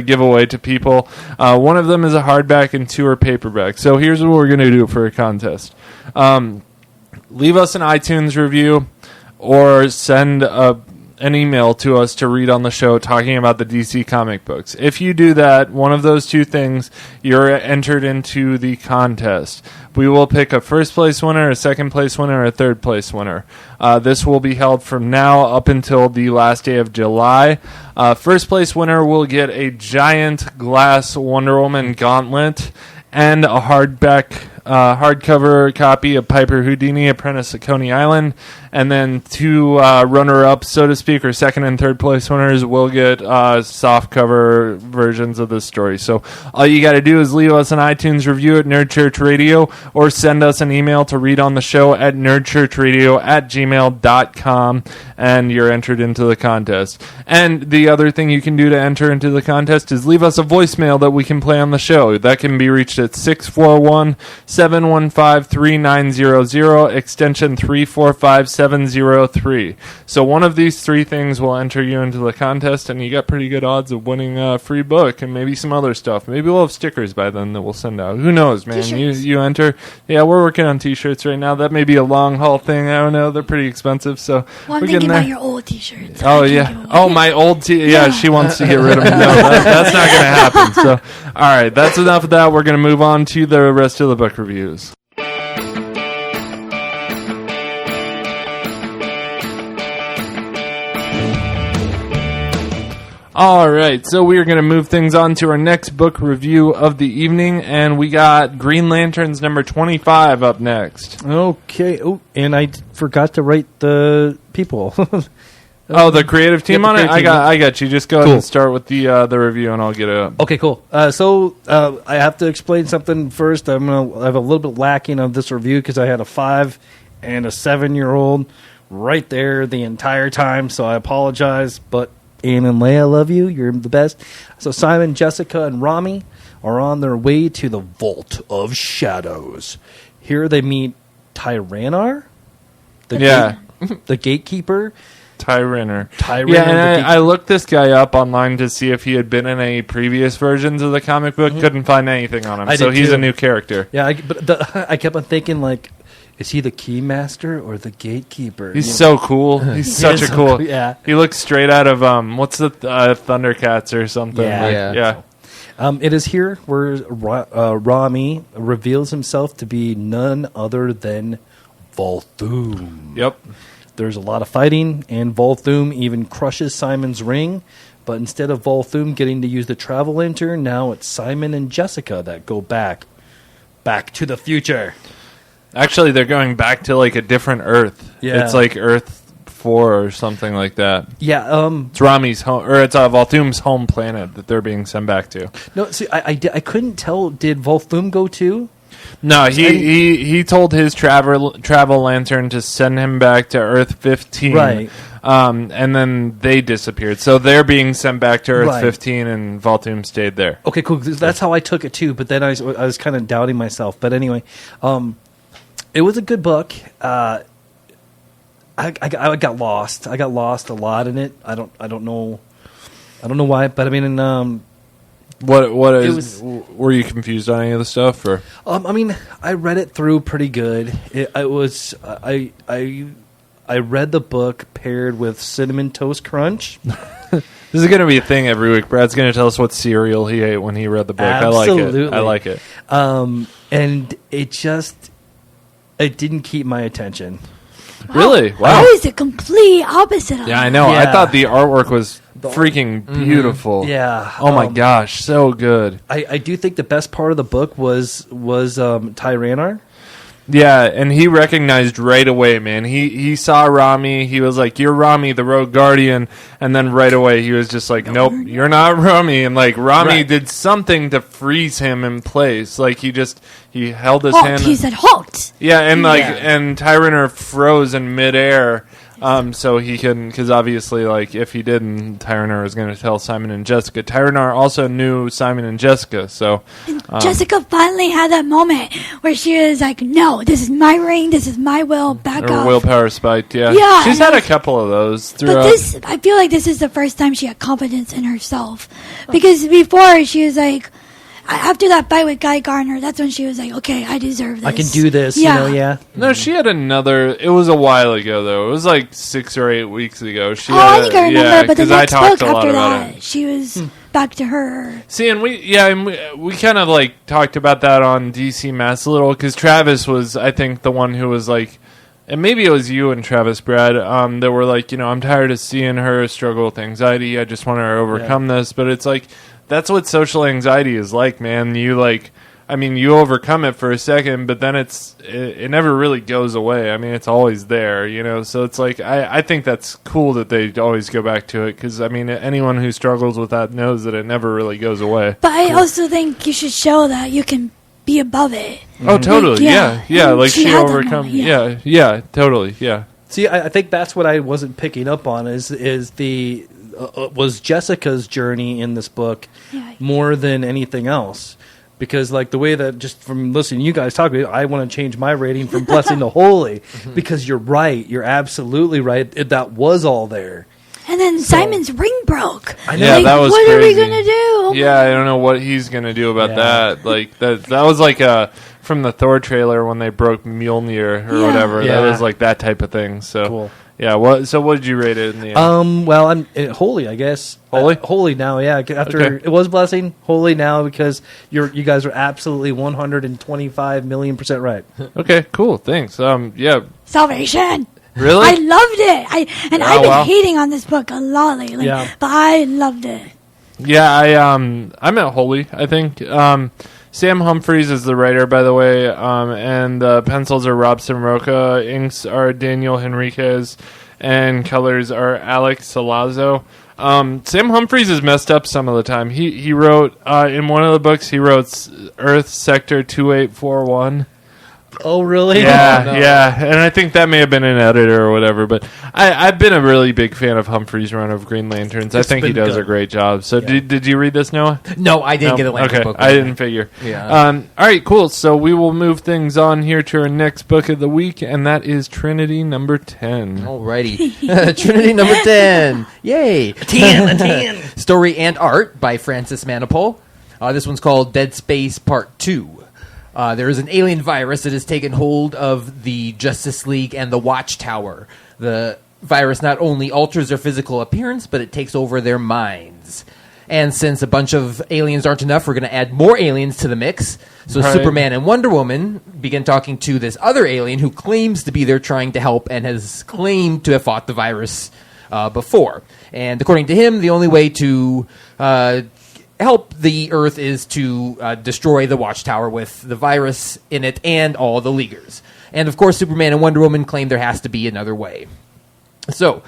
Speaker 2: give away to people. One of them is a hardback and 2 are paperback. So here's what we're gonna do for a contest. Leave us an iTunes review or send an email to us to read on the show talking about the DC comic books. If you do that, one of those 2 things, you're entered into the contest. We will pick a first place winner, a second place winner, a third place winner. This will be held from now up until the last day of July. First place winner will get a giant glass Wonder Woman gauntlet and a hardcover copy of Piper Houdini, Apprentice at Coney Island, and then 2 runner-ups, so to speak, or second and third place winners will get softcover versions of this story. So all you got to do is leave us an iTunes review at Nerd Church Radio, or send us an email to read on the show at nerdchurchradio@gmail.com, and you're entered into the contest. And the other thing you can do to enter into the contest is leave us a voicemail that we can play on the show. That can be reached at 641-715-3900, extension 345703. So one of these 3 things will enter you into the contest, and you got pretty good odds of winning a free book and maybe some other stuff. Maybe we'll have stickers by then that we'll send out. Who knows, man? You enter. Yeah, we're working on T-shirts right now. That may be a long haul thing. I don't know. They're pretty expensive, so
Speaker 5: well, I'm
Speaker 2: we're
Speaker 5: thinking
Speaker 2: getting there.
Speaker 5: about your old T-shirts.
Speaker 2: Oh, yeah. Oh, my old yeah, she wants to get rid of them. No, that's not going to happen. So, all right, that's enough of that. We're going to move on to the rest of the book reviews. All right, so we are going to move things on to our next book review of the evening, and we got Green Lanterns number 25 up next.
Speaker 3: Okay. Oh, and I forgot to write the people.
Speaker 2: Oh, the creative team on it? I
Speaker 3: team.
Speaker 2: got you. Just go ahead and start with the review, and I'll get it up.
Speaker 3: Okay, cool. So I have to explain something first. I have a little bit lacking of this review because I had a 5 and a 7-year-old right there the entire time, so I apologize, but Anne and Leia, I love you. You're the best. So Simon, Jessica, and Rami are on their way to the Vault of Shadows. Here they meet Tyrannar, the gatekeeper.
Speaker 2: Tyrannar.
Speaker 3: Yeah,
Speaker 2: and I looked this guy up online to see if he had been in any previous versions of the comic book. Mm-hmm. Couldn't find anything on him, so he's a new character.
Speaker 3: Yeah, but I kept on thinking, like, is he the keymaster or the gatekeeper?
Speaker 2: He's so cool. He's such a cool. Yeah, he looks straight out of what's the Thundercats or something. Yeah.
Speaker 3: It is here where Rami reveals himself to be none other than Volthoom.
Speaker 2: Yep.
Speaker 3: There's a lot of fighting, and Volthoom even crushes Simon's ring. But instead of Volthoom getting to use the travel lantern, now it's Simon and Jessica that go back to the future.
Speaker 2: Actually, they're going back to like a different Earth.
Speaker 3: Yeah.
Speaker 2: It's like Earth 4 or something like that.
Speaker 3: Yeah.
Speaker 2: It's Rami's home, or it's Volthoom's home planet that they're being sent back to.
Speaker 3: No, see, I couldn't tell. Did Volthoom go too?
Speaker 2: No, he told his travel lantern to send him back to Earth 15.
Speaker 3: Right.
Speaker 2: And then they disappeared. So they're being sent back to Earth 15, and Volthoom stayed there.
Speaker 3: Okay, cool. That's how I took it too. But then I was kind of doubting myself. But anyway, it was a good book. I got lost. I got lost a lot in it. I don't know why. But I mean,
Speaker 2: were you confused on any of the stuff? Or
Speaker 3: I mean, I read it through pretty good. I read the book paired with Cinnamon Toast Crunch.
Speaker 2: This is going to be a thing every week. Brad's going to tell us what cereal he ate when he read the book.
Speaker 3: Absolutely.
Speaker 2: I like it.
Speaker 3: And it didn't keep my attention.
Speaker 2: Really? Wow.
Speaker 5: How is it complete opposite of
Speaker 2: Yeah, I know.
Speaker 3: Yeah.
Speaker 2: I thought the artwork was freaking beautiful.
Speaker 3: Yeah.
Speaker 2: Oh my gosh, so good.
Speaker 3: I do think the best part of the book was Tyrannar.
Speaker 2: Yeah, and he recognized right away, man. He saw Rami. He was like, "You're Rami, the Rogue Guardian," and then right away he was just like, "Nope, you're not Rami." And like Rami did something to freeze him in place. Like he held his hand.
Speaker 5: He said, "Halt!"
Speaker 2: Yeah, and and Tyrannar froze in midair. So he couldn't, because obviously, like, if he didn't, Tyrannar was going to tell Simon and Jessica. Tyrannar also knew Simon and Jessica, so...
Speaker 5: Jessica finally had that moment where she was like, no, this is my ring, this is my will, back
Speaker 2: her
Speaker 5: up.
Speaker 2: willpower spiked, yeah.
Speaker 5: Yeah.
Speaker 2: She's had a couple of those throughout.
Speaker 5: But I feel like this is the first time she had confidence in herself. Because before, she was like... After that fight with Guy Gardner, that's when she was like, okay, I deserve this.
Speaker 3: I can do this,
Speaker 5: yeah.
Speaker 2: No, she had another... It was a while ago, though. It was like 6 or 8 weeks ago.
Speaker 5: I think I remember, but the next book after that,
Speaker 2: it.
Speaker 5: she was back to her.
Speaker 2: See, and we kind of, like, talked about that on DC Mass a little, because Travis was, I think, the one who was, like... And maybe it was you and Travis, Brad, that were like, I'm tired of seeing her struggle with anxiety. I just want her to overcome this. But it's like... That's what social anxiety is like, man. You overcome it for a second, but then it never really goes away. I mean, it's always there, So it's like I think that's cool that they always go back to it, because I mean, anyone who struggles with that knows that it never really goes away.
Speaker 5: But I also think you should show that you can be above it.
Speaker 2: Oh, totally, yeah. Like she overcome, yeah, totally, yeah.
Speaker 3: See, I think that's what I wasn't picking up on is the. Was Jessica's journey in this book more than anything else? Because, like, the way that just from listening to you guys talk, I want to change my rating from blessing to holy. Because you're right. You're absolutely right. That was all there.
Speaker 5: And then Simon's ring broke.
Speaker 3: I know.
Speaker 2: Yeah,
Speaker 5: like,
Speaker 2: that was
Speaker 5: what
Speaker 2: crazy.
Speaker 5: Are we going to do?
Speaker 2: Yeah, I don't know what he's going to do about that. Like, that was like from the Thor trailer when they broke Mjolnir or whatever.
Speaker 3: Yeah.
Speaker 2: That was like that type of thing. So. Cool. Yeah, so what did you rate it in the end?
Speaker 3: Well, I'm holy, I guess.
Speaker 2: Holy?
Speaker 3: Holy now, yeah. After it was blessing, holy now, because you guys are absolutely 125 million% right.
Speaker 2: Okay, cool, thanks. Yeah.
Speaker 5: Salvation.
Speaker 2: Really?
Speaker 5: I loved it. I've been hating on this book a lot lately, but I loved it.
Speaker 2: Yeah, I'm at holy, I think. Sam Humphries is the writer, by the way, and the pencils are Robson Roca, inks are Daniel Henriquez, and colors are Alex Salazzo. Sam Humphries is messed up some of the time. He wrote, in one of the books, he wrote Earth Sector 2841.
Speaker 3: Oh, really?
Speaker 2: Yeah,
Speaker 3: no.
Speaker 2: yeah. And I think that may have been an editor or whatever. But I've been a really big fan of Humphrey's run of Green Lanterns. I think he does a great job. So did you read this, Noah?
Speaker 4: No, I didn't get a Lantern book.
Speaker 2: I didn't figure.
Speaker 4: Yeah.
Speaker 2: All right, cool. So we will move things on here to our next book of the week, and that is Trinity number 10.
Speaker 4: Alrighty. Trinity number 10. Yay. 10. Story and art by Francis Manipul. This one's called Dead Space Part 2. There is an alien virus that has taken hold of the Justice League and the Watchtower. The virus not only alters their physical appearance, but it takes over their minds. And since a bunch of aliens aren't enough, we're going to add more aliens to the mix. So Superman and Wonder Woman begin talking to this other alien who claims to be there trying to help and has claimed to have fought the virus before. And according to him, the only way to help the Earth is to destroy the Watchtower with the virus in it and all the Leaguers. And, of course, Superman and Wonder Woman claim there has to be another way. So,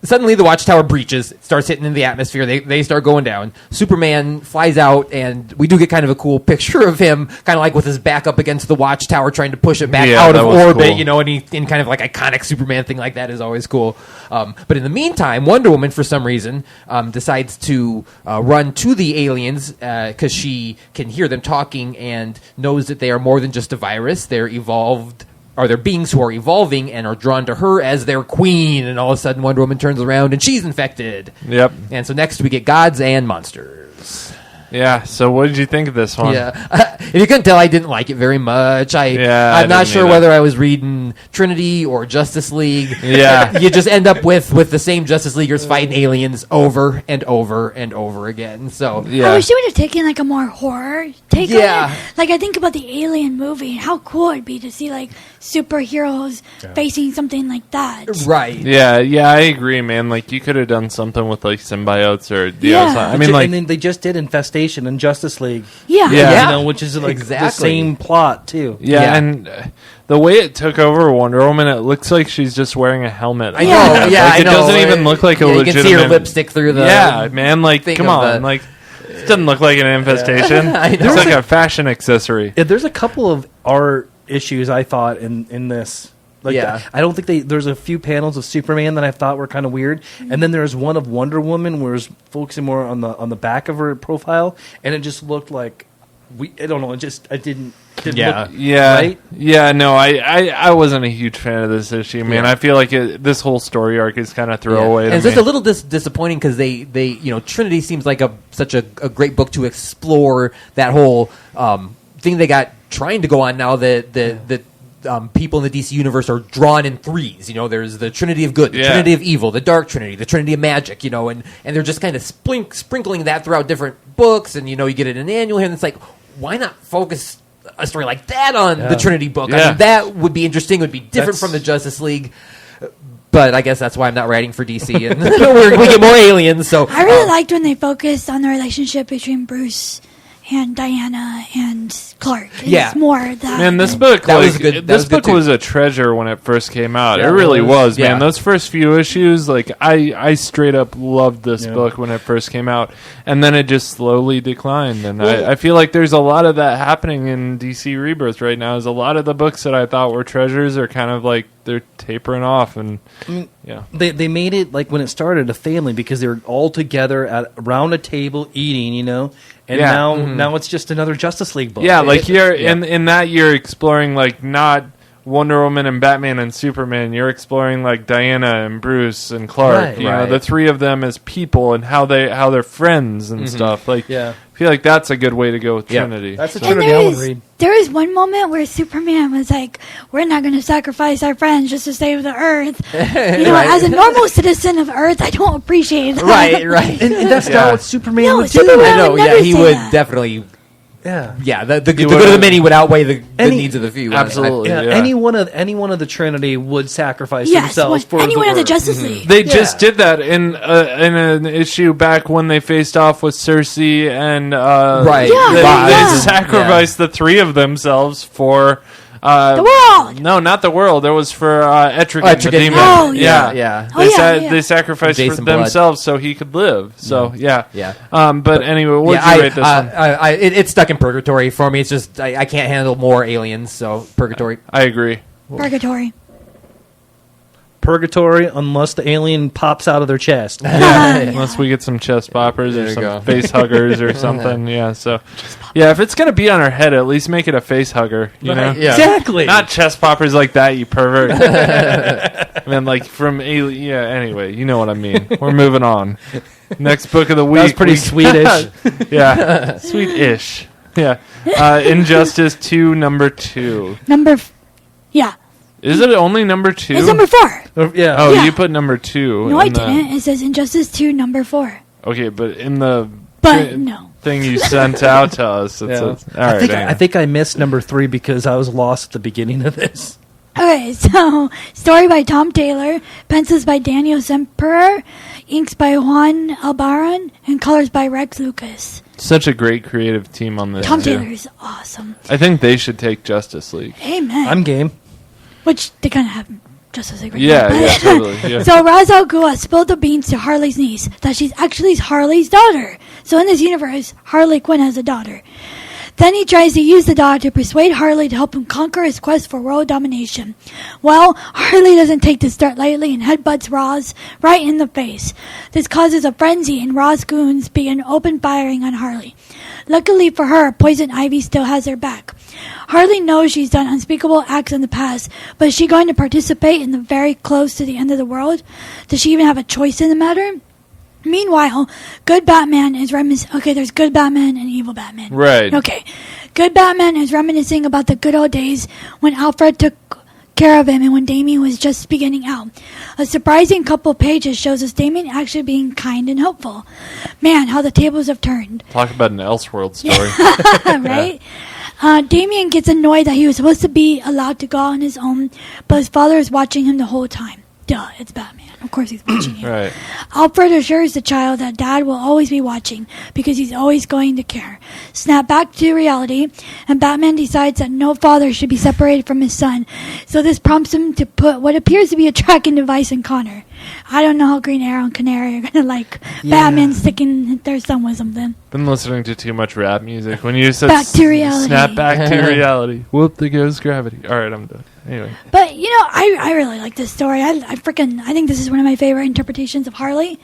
Speaker 4: suddenly the Watchtower breaches. It starts hitting in the atmosphere. They start going down. Superman flies out, and we do get kind of a cool picture of him, kind of like with his back up against the Watchtower, trying to push it back out of orbit, cool. And he in kind of like iconic Superman thing like that is always cool. But in the meantime, Wonder Woman, for some reason, decides to run to the aliens because she can hear them talking and knows that they are more than just a virus. They're evolved. Are there beings who are evolving and are drawn to her as their queen, and all of a sudden Wonder Woman turns around and she's infected.
Speaker 2: Yep.
Speaker 4: And so next we get gods and monsters.
Speaker 2: Yeah. So, what did you think of this one?
Speaker 4: Yeah, if you couldn't tell, I didn't like it very much. I'm not sure whether I was reading Trinity or Justice League.
Speaker 2: Yeah,
Speaker 4: you just end up with the same Justice Leaguers fighting aliens over and over and over again. So
Speaker 2: yeah.
Speaker 5: I wish they would have taken like a more horror take on it. Like I think about the Alien movie and how cool it'd be to see like superheroes facing something like that.
Speaker 4: Right.
Speaker 2: Yeah, I agree, man. Like you could have done something with like symbiotes or I mean, like,
Speaker 3: and then they just did Infestation in Justice League.
Speaker 5: Yeah.
Speaker 3: You know, which is like the
Speaker 4: Exactly.
Speaker 3: same plot too.
Speaker 2: Yeah, and the way it took over Wonder Woman, it looks like she's just wearing a helmet.
Speaker 4: I know. Yeah,
Speaker 2: like,
Speaker 4: I
Speaker 2: it
Speaker 4: know.
Speaker 2: doesn't even look like a
Speaker 4: You
Speaker 2: legitimate.
Speaker 4: can see her lipstick through the.
Speaker 2: Yeah, man. Like,
Speaker 4: thing
Speaker 2: come
Speaker 4: of
Speaker 2: on.
Speaker 4: the-
Speaker 2: Like, it doesn't look like an infestation.
Speaker 4: I know.
Speaker 2: It's like a fashion accessory.
Speaker 3: Yeah, there's a couple of art issues I thought in this. Like, I don't think there's a few panels of Superman that I thought were kind of weird, and then there's one of Wonder Woman where it's focusing more on the back of her profile, and it just looked like I don't know. It didn't look right.
Speaker 2: Yeah. No, I wasn't a huge fan of this issue, man. I feel like this whole story arc is kind of throwaway.
Speaker 4: And it's just a little disappointing because they Trinity seems like such a great book to explore that whole thing they got trying to go on now that people in the DC universe are drawn in threes. You know, there's the Trinity of Good, the Trinity of Evil, the Dark Trinity, the Trinity of Magic. You know, and they're just kind of sprinkling that throughout different books, and you get it in an annual here, and it's like, why not focus a story like that on the Trinity book? I mean, that would be interesting. It would be different from the Justice League. But I guess that's why I'm not writing for DC, and we get more aliens. So
Speaker 5: I really liked when they focused on the relationship between Bruce and Diana and Clark. It's more that.
Speaker 2: Man, this book was good. This book was a treasure when it first came out. It really was, man. Those first few issues, like I straight up loved this book when it first came out, and then it just slowly declined. And I feel like there's a lot of that happening in DC Rebirth right now. Is a lot of the books that I thought were treasures are kind of like they're tapering off, and
Speaker 3: they made it like when it started a family because they were all together around a table eating, and now it's just another Justice League book.
Speaker 2: Yeah, like in that you're exploring like not Wonder Woman and Batman and Superman. You're exploring like Diana and Bruce and Clark. You know, the three of them as people and how they're friends and stuff. Like, I feel like that's a good way to go with Trinity.
Speaker 3: That's a Trinity I want to read.
Speaker 5: There was one moment where Superman was like, "We're not going to sacrifice our friends just to save the Earth." As a normal citizen of Earth, I don't appreciate that.
Speaker 4: Right.
Speaker 3: And that's not what Superman would do.
Speaker 5: Superman
Speaker 4: I know.
Speaker 5: would never
Speaker 4: He
Speaker 5: say
Speaker 4: would
Speaker 5: that.
Speaker 4: definitely.
Speaker 3: Yeah.
Speaker 4: The good of the many would outweigh the needs of the few.
Speaker 2: Absolutely.
Speaker 3: Any one of the Trinity would sacrifice themselves for
Speaker 5: anyone
Speaker 3: the
Speaker 5: of the
Speaker 3: Earth.
Speaker 5: Justice League.
Speaker 2: They just did that in an issue back when they faced off with Cersei and they sacrificed the three of themselves for
Speaker 5: the world.
Speaker 2: No, not the world. It was for Etrigan, the demon.
Speaker 5: Oh,
Speaker 2: They sacrificed for
Speaker 4: Jason Blood.
Speaker 2: themselves so he could live. So but anyway, what did you rate this one?
Speaker 4: It's stuck in purgatory for me. It's just I can't handle more aliens. So purgatory.
Speaker 2: I agree.
Speaker 3: Purgatory, unless the alien pops out of their chest.
Speaker 2: Unless we get some chest poppers or some face huggers or something. So if it's gonna be on her head, at least make it a face hugger. You know,
Speaker 3: Exactly.
Speaker 2: not chest poppers like that. You pervert. I mean, like from alien. Yeah. Anyway, you know what I mean. We're moving on. Next book of the week.
Speaker 3: That was pretty Swedish.
Speaker 2: Sweet-ish. Yeah. Injustice 2, number 2.
Speaker 5: Is
Speaker 2: it only number 2?
Speaker 5: It's number 4.
Speaker 2: Oh, you put number 2.
Speaker 5: No, I didn't. It says Injustice 2, number 4.
Speaker 2: Okay, but in the
Speaker 5: no.
Speaker 2: thing you sent out to us, it says, all right.
Speaker 3: I think I missed number 3 because I was lost at the beginning of this.
Speaker 5: Okay, so story by Tom Taylor, pencils by Daniel Semperer, inks by Juan Albarran, and colors by Rex Lucas.
Speaker 2: Such a great creative team on this.
Speaker 5: Tom Taylor is awesome.
Speaker 2: I think they should take Justice League.
Speaker 5: Amen.
Speaker 3: I'm game.
Speaker 5: Which they kind of have Justice League right
Speaker 2: now.
Speaker 5: Yeah,
Speaker 2: totally. Yeah.
Speaker 5: So Ra's al Ghul spilled the beans to Harley's niece that she's actually Harley's daughter. So in this universe, Harley Quinn has a daughter. Then he tries to use the daughter to persuade Harley to help him conquer his quest for world domination. Well, Harley doesn't take this threat lightly and headbutts Ra's right in the face. This causes a frenzy and Ra's goons begin open firing on Harley. Luckily for her, Poison Ivy still has her back. Harley knows she's done unspeakable acts in the past, but is she going to participate in the very close to the end of the world? Does she even have a choice in the matter? Meanwhile, good Batman is reminiscing. Okay, there's good Batman and evil Batman.
Speaker 2: Right.
Speaker 5: Okay. Good Batman is reminiscing about the good old days when Alfred took care of him and when Damien was just beginning out. A surprising couple pages shows us Damien actually being kind and hopeful. Man, how the tables have turned.
Speaker 2: Talk about an Elseworld story.
Speaker 5: Right? Damien gets annoyed that he was supposed to be allowed to go out on his own, but his father is watching him the whole time. Duh, it's Batman. Of course he's watching him.
Speaker 2: Right.
Speaker 5: Alfred assures the child that Dad will always be watching because he's always going to care. Snap back to reality, and Batman decides that no father should be separated from his son. So this prompts him to put what appears to be a tracking device in Connor. I don't know how Green Arrow and Canary are going to like Batman sticking their son with something.
Speaker 2: Been listening to too much rap music. When you said
Speaker 5: Back to reality.
Speaker 2: snap back to reality. Whoop, there goes gravity. All right, I'm done. Anyway.
Speaker 5: But, you know, I really like this story. I think this is one of my favorite interpretations of Harley.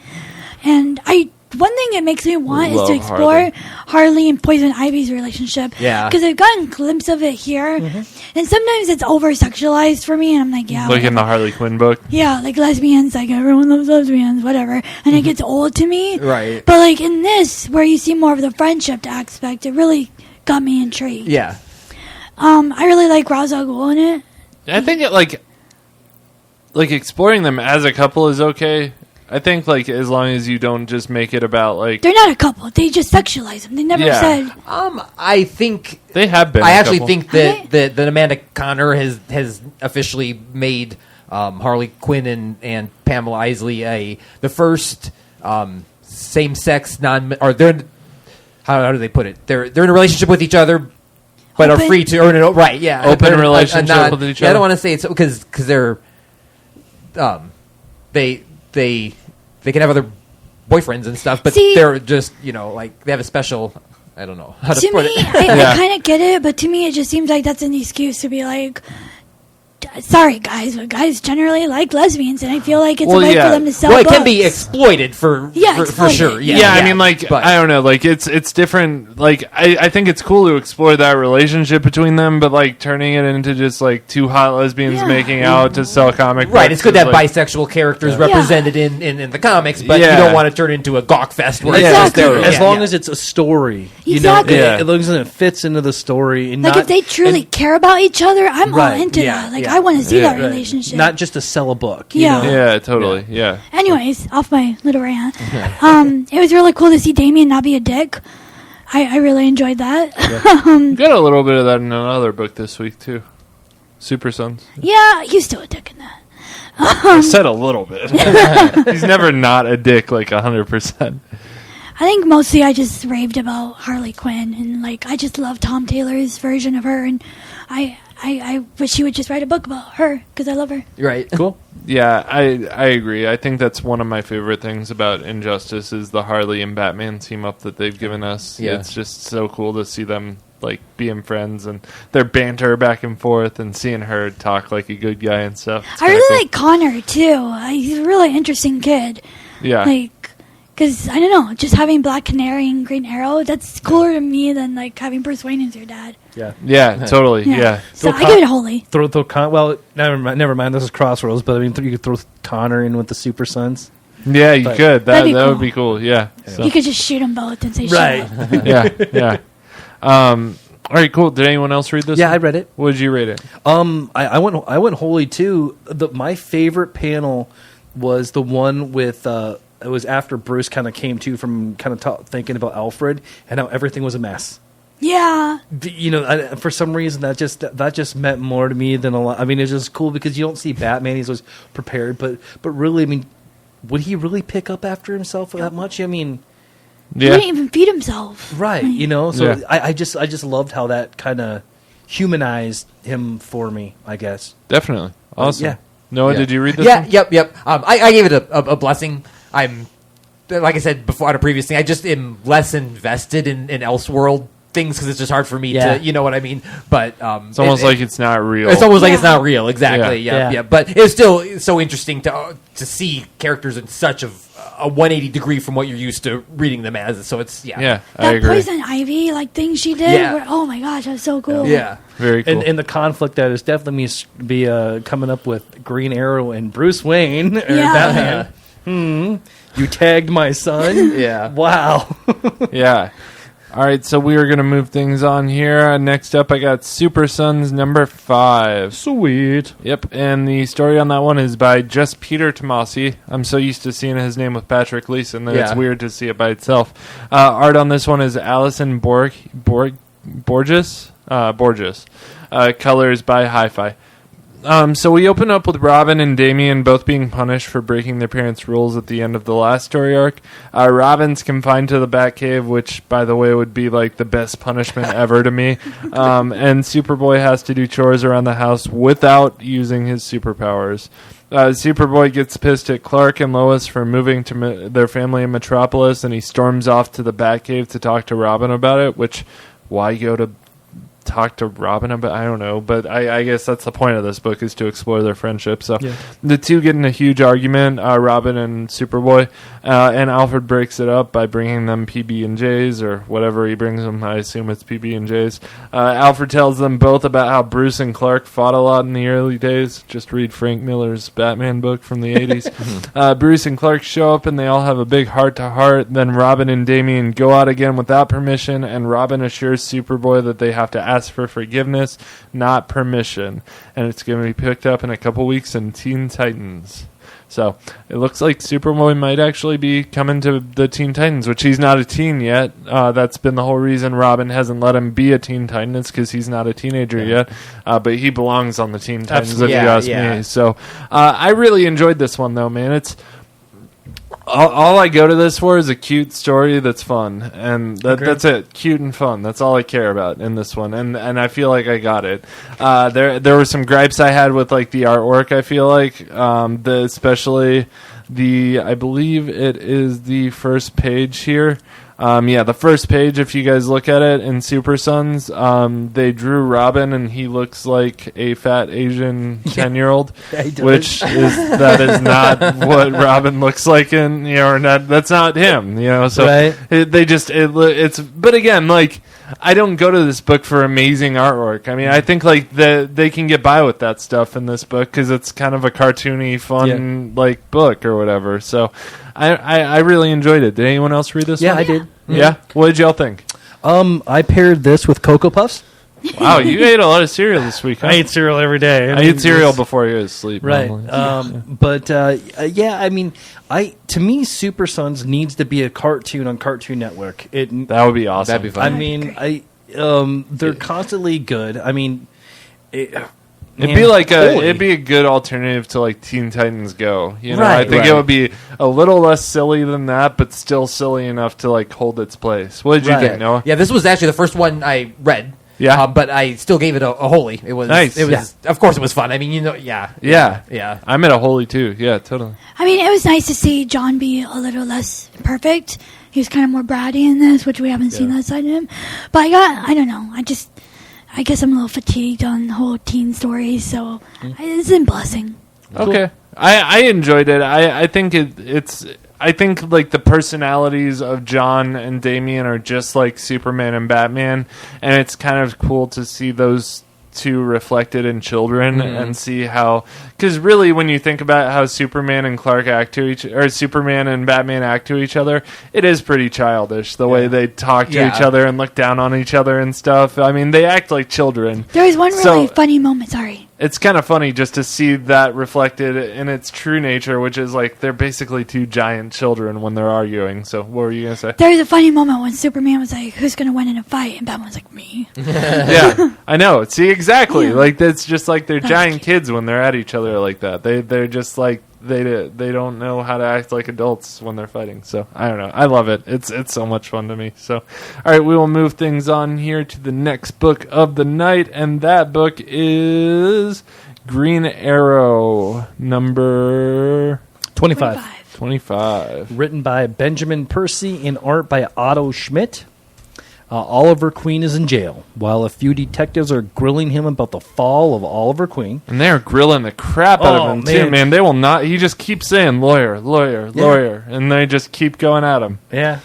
Speaker 5: And one thing it makes me want is to explore Harley and Poison Ivy's relationship.
Speaker 4: Yeah.
Speaker 5: Because I've gotten a glimpse of it here. Mm-hmm. And sometimes it's over-sexualized for me. And I'm like, yeah.
Speaker 2: Like in the Harley Quinn book?
Speaker 5: Yeah, like lesbians, like everyone loves lesbians, whatever. And it gets old to me.
Speaker 4: Right.
Speaker 5: But like in this, where you see more of the friendship aspect, it really got me intrigued.
Speaker 4: Yeah.
Speaker 5: I really like Ra's al Ghul in it.
Speaker 2: I think it like exploring them as a couple is okay. I think like as long as you don't just make it about like
Speaker 5: They're not a couple. They just sexualize them. They never said.
Speaker 4: I think
Speaker 2: they have been.
Speaker 4: I actually think that Amanda Connor has officially made Harley Quinn and Pamela Isley the first same-sex they're how do they put it? They're in a relationship with each other, but
Speaker 5: Open.
Speaker 4: are free to earn it. Right? Yeah,
Speaker 2: Open relationship with each other.
Speaker 4: I don't want to say it's because they're they can have other boyfriends and stuff, but they're just like they have a special. I don't know how to put
Speaker 5: me,
Speaker 4: it.
Speaker 5: I kind of get it, but to me, it just seems like that's an excuse to be like, sorry, guys, but guys generally like lesbians, and I feel like it's a way for them to sell
Speaker 4: Well, it
Speaker 5: books.
Speaker 4: can be exploited for sure.
Speaker 2: Yeah, I mean, like, I don't know, like, it's different. Like, I think it's cool to explore that relationship between them, but, like, turning it into just, like, two hot lesbians making out to sell comic books.
Speaker 4: Right, it's good to have
Speaker 2: like,
Speaker 4: bisexual characters represented in the comics, but you don't want to turn it into a gawk fest where
Speaker 5: Exactly.
Speaker 4: it's just
Speaker 3: as long as it's a story,
Speaker 5: Exactly.
Speaker 3: as long as it fits into the story, and
Speaker 5: Like, if they truly care about each other, I'm all into that. Like, I want to see that relationship.
Speaker 3: not just to sell a book.
Speaker 5: Yeah.
Speaker 2: Yeah, totally. Yeah.
Speaker 5: Anyways, off my little rant. It was really cool to see Damien not be a dick. I really enjoyed that.
Speaker 2: Got a little bit of that in another book this week, too. Super Sons.
Speaker 5: Yeah, he's still a dick in that.
Speaker 2: I said a little bit. He's never not a dick, like 100%.
Speaker 5: I think mostly I just raved about Harley Quinn, and like I just love Tom Taylor's version of her, and I wish he would just write a book about her because I love her.
Speaker 4: right.
Speaker 3: Cool.
Speaker 2: Yeah, I agree. I think that's one of my favorite things about Injustice is the Harley and Batman team up that they've given us.
Speaker 4: Yeah.
Speaker 2: It's just so cool to see them like being friends and their banter back and forth and seeing her talk like a good guy and stuff. It's
Speaker 5: I
Speaker 2: kinda
Speaker 5: really
Speaker 2: cool.
Speaker 5: like Connor too. He's a really interesting kid.
Speaker 2: Yeah.
Speaker 5: Like, because I don't know, just having Black Canary and Green Arrow, that's cooler to me than like having Bruce Wayne as your dad.
Speaker 2: Yeah, totally. Yeah.
Speaker 5: So I give it holy.
Speaker 3: Well, never mind. This is Crossroads, but I mean, you could throw Connor in with the Super Sons.
Speaker 2: Yeah, you could. That
Speaker 5: That'd be
Speaker 2: would
Speaker 5: cool.
Speaker 2: be cool. Yeah. So.
Speaker 5: You could just shoot them both and say
Speaker 3: Right.
Speaker 5: shut up.
Speaker 2: Yeah. All right, cool. Did anyone else read this?
Speaker 3: Yeah,
Speaker 2: one?
Speaker 3: I read it.
Speaker 2: What did you rate it?
Speaker 3: I went holy too. My favorite panel was the one with it was after Bruce kind of came to from kind of thinking about Alfred and how everything was a mess.
Speaker 5: Yeah.
Speaker 3: For some reason that just meant more to me than a lot. I mean, it's just cool because you don't see Batman; he's always prepared. But really, I mean, would he really pick up after himself that much? I mean,
Speaker 5: He wouldn't even feed himself.
Speaker 3: right?
Speaker 5: Like,
Speaker 3: So I just loved how that kind of humanized him for me. I guess.
Speaker 2: Definitely. Awesome.
Speaker 3: Yeah.
Speaker 2: Noah,
Speaker 4: Yeah.
Speaker 2: did you read this?
Speaker 4: Yeah,
Speaker 2: one?
Speaker 4: yep. I gave it a blessing. I'm, like I said before on a previous thing, I just am less invested in Elseworld things because it's just hard for me to, you know what I mean? But
Speaker 2: It's almost like it's not real.
Speaker 4: It's almost like it's not real, exactly.
Speaker 3: Yeah.
Speaker 4: Yeah. But it's still so interesting to see characters in such a 180 degree from what you're used to reading them as. So it's
Speaker 2: Yeah, I
Speaker 5: that
Speaker 2: agree.
Speaker 5: Poison Ivy thing she did.
Speaker 4: Yeah.
Speaker 5: Where, oh my gosh, that was so cool.
Speaker 4: yeah.
Speaker 2: Very cool.
Speaker 3: And the conflict that is definitely be coming up with Green Arrow and Bruce Wayne or
Speaker 5: Yeah.
Speaker 3: Batman. You tagged my son?
Speaker 4: Yeah.
Speaker 3: Wow.
Speaker 2: Yeah. All right, so we are going to move things on here. Next up, I got Super Sons number 5.
Speaker 3: Sweet.
Speaker 2: Yep, and the story on that one is by just Peter Tomasi. I'm so used to seeing his name with Patrick Leeson that it's weird to see it by itself. Art on this one is Allison Borges. Colors by Hi-Fi. So we open up with Robin and Damian both being punished for breaking their parents' rules at the end of the last story arc. Robin's confined to the Batcave, which, by the way, would be like the best punishment ever to me. And Superboy has to do chores around the house without using his superpowers. Superboy gets pissed at Clark and Lois for moving to their family in Metropolis, and he storms off to the Batcave to talk to Robin about it, which, why go to talk to Robin about, I don't know, but I guess that's the point of this book, is to explore their friendship. So the two get in a huge argument, Robin and Superboy, and Alfred breaks it up by bringing them PB&Js or whatever he brings them. I assume it's PB&Js. Alfred tells them both about how Bruce and Clark fought a lot in the early days. Just read Frank Miller's Batman book from the 80s. Bruce and Clark show up and they all have a big heart-to-heart. Then Robin and Damian go out again without permission, and Robin assures Superboy that they have to ask for forgiveness, not permission. And it's going to be picked up in a couple weeks in Teen Titans. So it looks like Superboy might actually be coming to the Teen Titans, which he's not a teen yet. That's been the whole reason Robin hasn't let him be a Teen Titan. It's because he's not a teenager yet. But he belongs on the Teen Titans, if you ask me. So I really enjoyed this one, though, man. It's all I go to this for is a cute story that's fun, and that's it. Cute and fun. That's all I care about in this one, and I feel like I got it. There were some gripes I had with like the artwork. I feel like especially I believe it is the first page here. The first page, if you guys look at it in Super Sons, they drew Robin and he looks like a fat Asian 10-year-old, which is not what Robin looks like that's not him, so right. But again, like, I don't go to this book for amazing artwork. I mean, I think like they can get by with that stuff in this book because it's kind of a cartoony, fun like book or whatever. So I really enjoyed it. Did anyone else read this?
Speaker 3: Yeah,
Speaker 2: one?
Speaker 3: I did.
Speaker 2: Yeah, what did y'all think?
Speaker 3: I paired this with Cocoa Puffs.
Speaker 2: Wow, you ate a lot of cereal this week. Huh?
Speaker 3: I eat cereal every day.
Speaker 2: I eat cereal before you go to sleep.
Speaker 3: Right. I mean, to me, Super Sons needs to be a cartoon on Cartoon Network.
Speaker 2: That would be awesome.
Speaker 4: That'd be fun.
Speaker 3: I mean, they're constantly good. I mean,
Speaker 2: it'd be a good alternative to like Teen Titans Go. I think it would be a little less silly than that, but still silly enough to like hold its place. What did you think, Noah?
Speaker 4: Yeah, this was actually the first one I read.
Speaker 2: Yeah,
Speaker 4: but I still gave it a holy. It was nice. It was, of course, it was fun. I mean, yeah. I'm
Speaker 2: at a holy too. Yeah, totally.
Speaker 5: I mean, it was nice to see John be a little less perfect. He was kind of more bratty in this, which we haven't seen that side of him. But I don't know. I guess I'm a little fatigued on the whole teen stories, so it's a blessing.
Speaker 2: Okay, cool. I enjoyed it. I think it's. I think like the personalities of John and Damian are just like Superman and Batman, and it's kind of cool to see those two reflected in children and see how, because really when you think about how Superman and Clark act to Superman and Batman act to each other, it is pretty childish the way they talk to each other and look down on each other and stuff. I mean, they act like children.
Speaker 5: There was one really funny moment. Sorry.
Speaker 2: It's kind of funny just to see that reflected in its true nature, which is like they're basically two giant children when they're arguing. So what were you going to say?
Speaker 5: There was a funny moment when Superman was like, who's going to win in a fight? And Batman was like, me.
Speaker 2: Yeah, I know. See, exactly. Yeah. Like, it's just like they're giant kids when they're at each other like that. They're just like, they don't know how to act like adults when they're fighting. So I don't know. I love it. It's so much fun to me. So, all right, we will move things on here to the next book of the night, and that book is Green Arrow number 25.
Speaker 3: Written by Benjamin Percy and art by Otto Schmidt. Oliver Queen is in jail, while a few detectives are grilling him about the fall of Oliver Queen.
Speaker 2: And they're grilling the crap out of him, too, man. They will not... He just keeps saying, lawyer, and they just keep going at him.
Speaker 3: Yeah.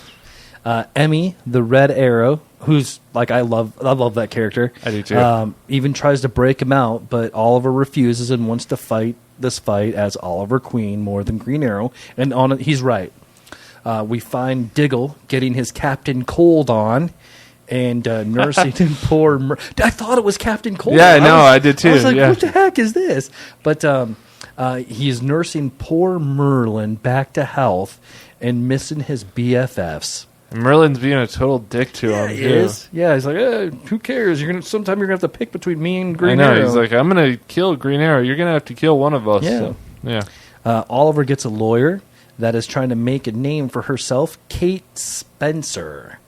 Speaker 3: Emmy, the Red Arrow, who's, like, I love that character.
Speaker 2: I do, too.
Speaker 3: Even tries to break him out, but Oliver refuses and wants to fight this fight as Oliver Queen more than Green Arrow. And he's right. We find Diggle getting his Captain Cold on and nursing poor... I thought it was Captain Cold.
Speaker 2: Yeah, I did too.
Speaker 3: I was like,
Speaker 2: yeah.
Speaker 3: what the heck is this? But he's nursing poor Merlin back to health and missing his BFFs.
Speaker 2: And Merlin's being a total dick to him,
Speaker 3: He
Speaker 2: too.
Speaker 3: is. Yeah, he's like, who cares? Sometime you're going to have to pick between me and Green
Speaker 2: I know.
Speaker 3: Arrow.
Speaker 2: He's like, I'm going to kill Green Arrow. You're going to have to kill one of us.
Speaker 3: Yeah.
Speaker 2: So, yeah.
Speaker 3: Oliver gets a lawyer that is trying to make a name for herself, Kate Spencer.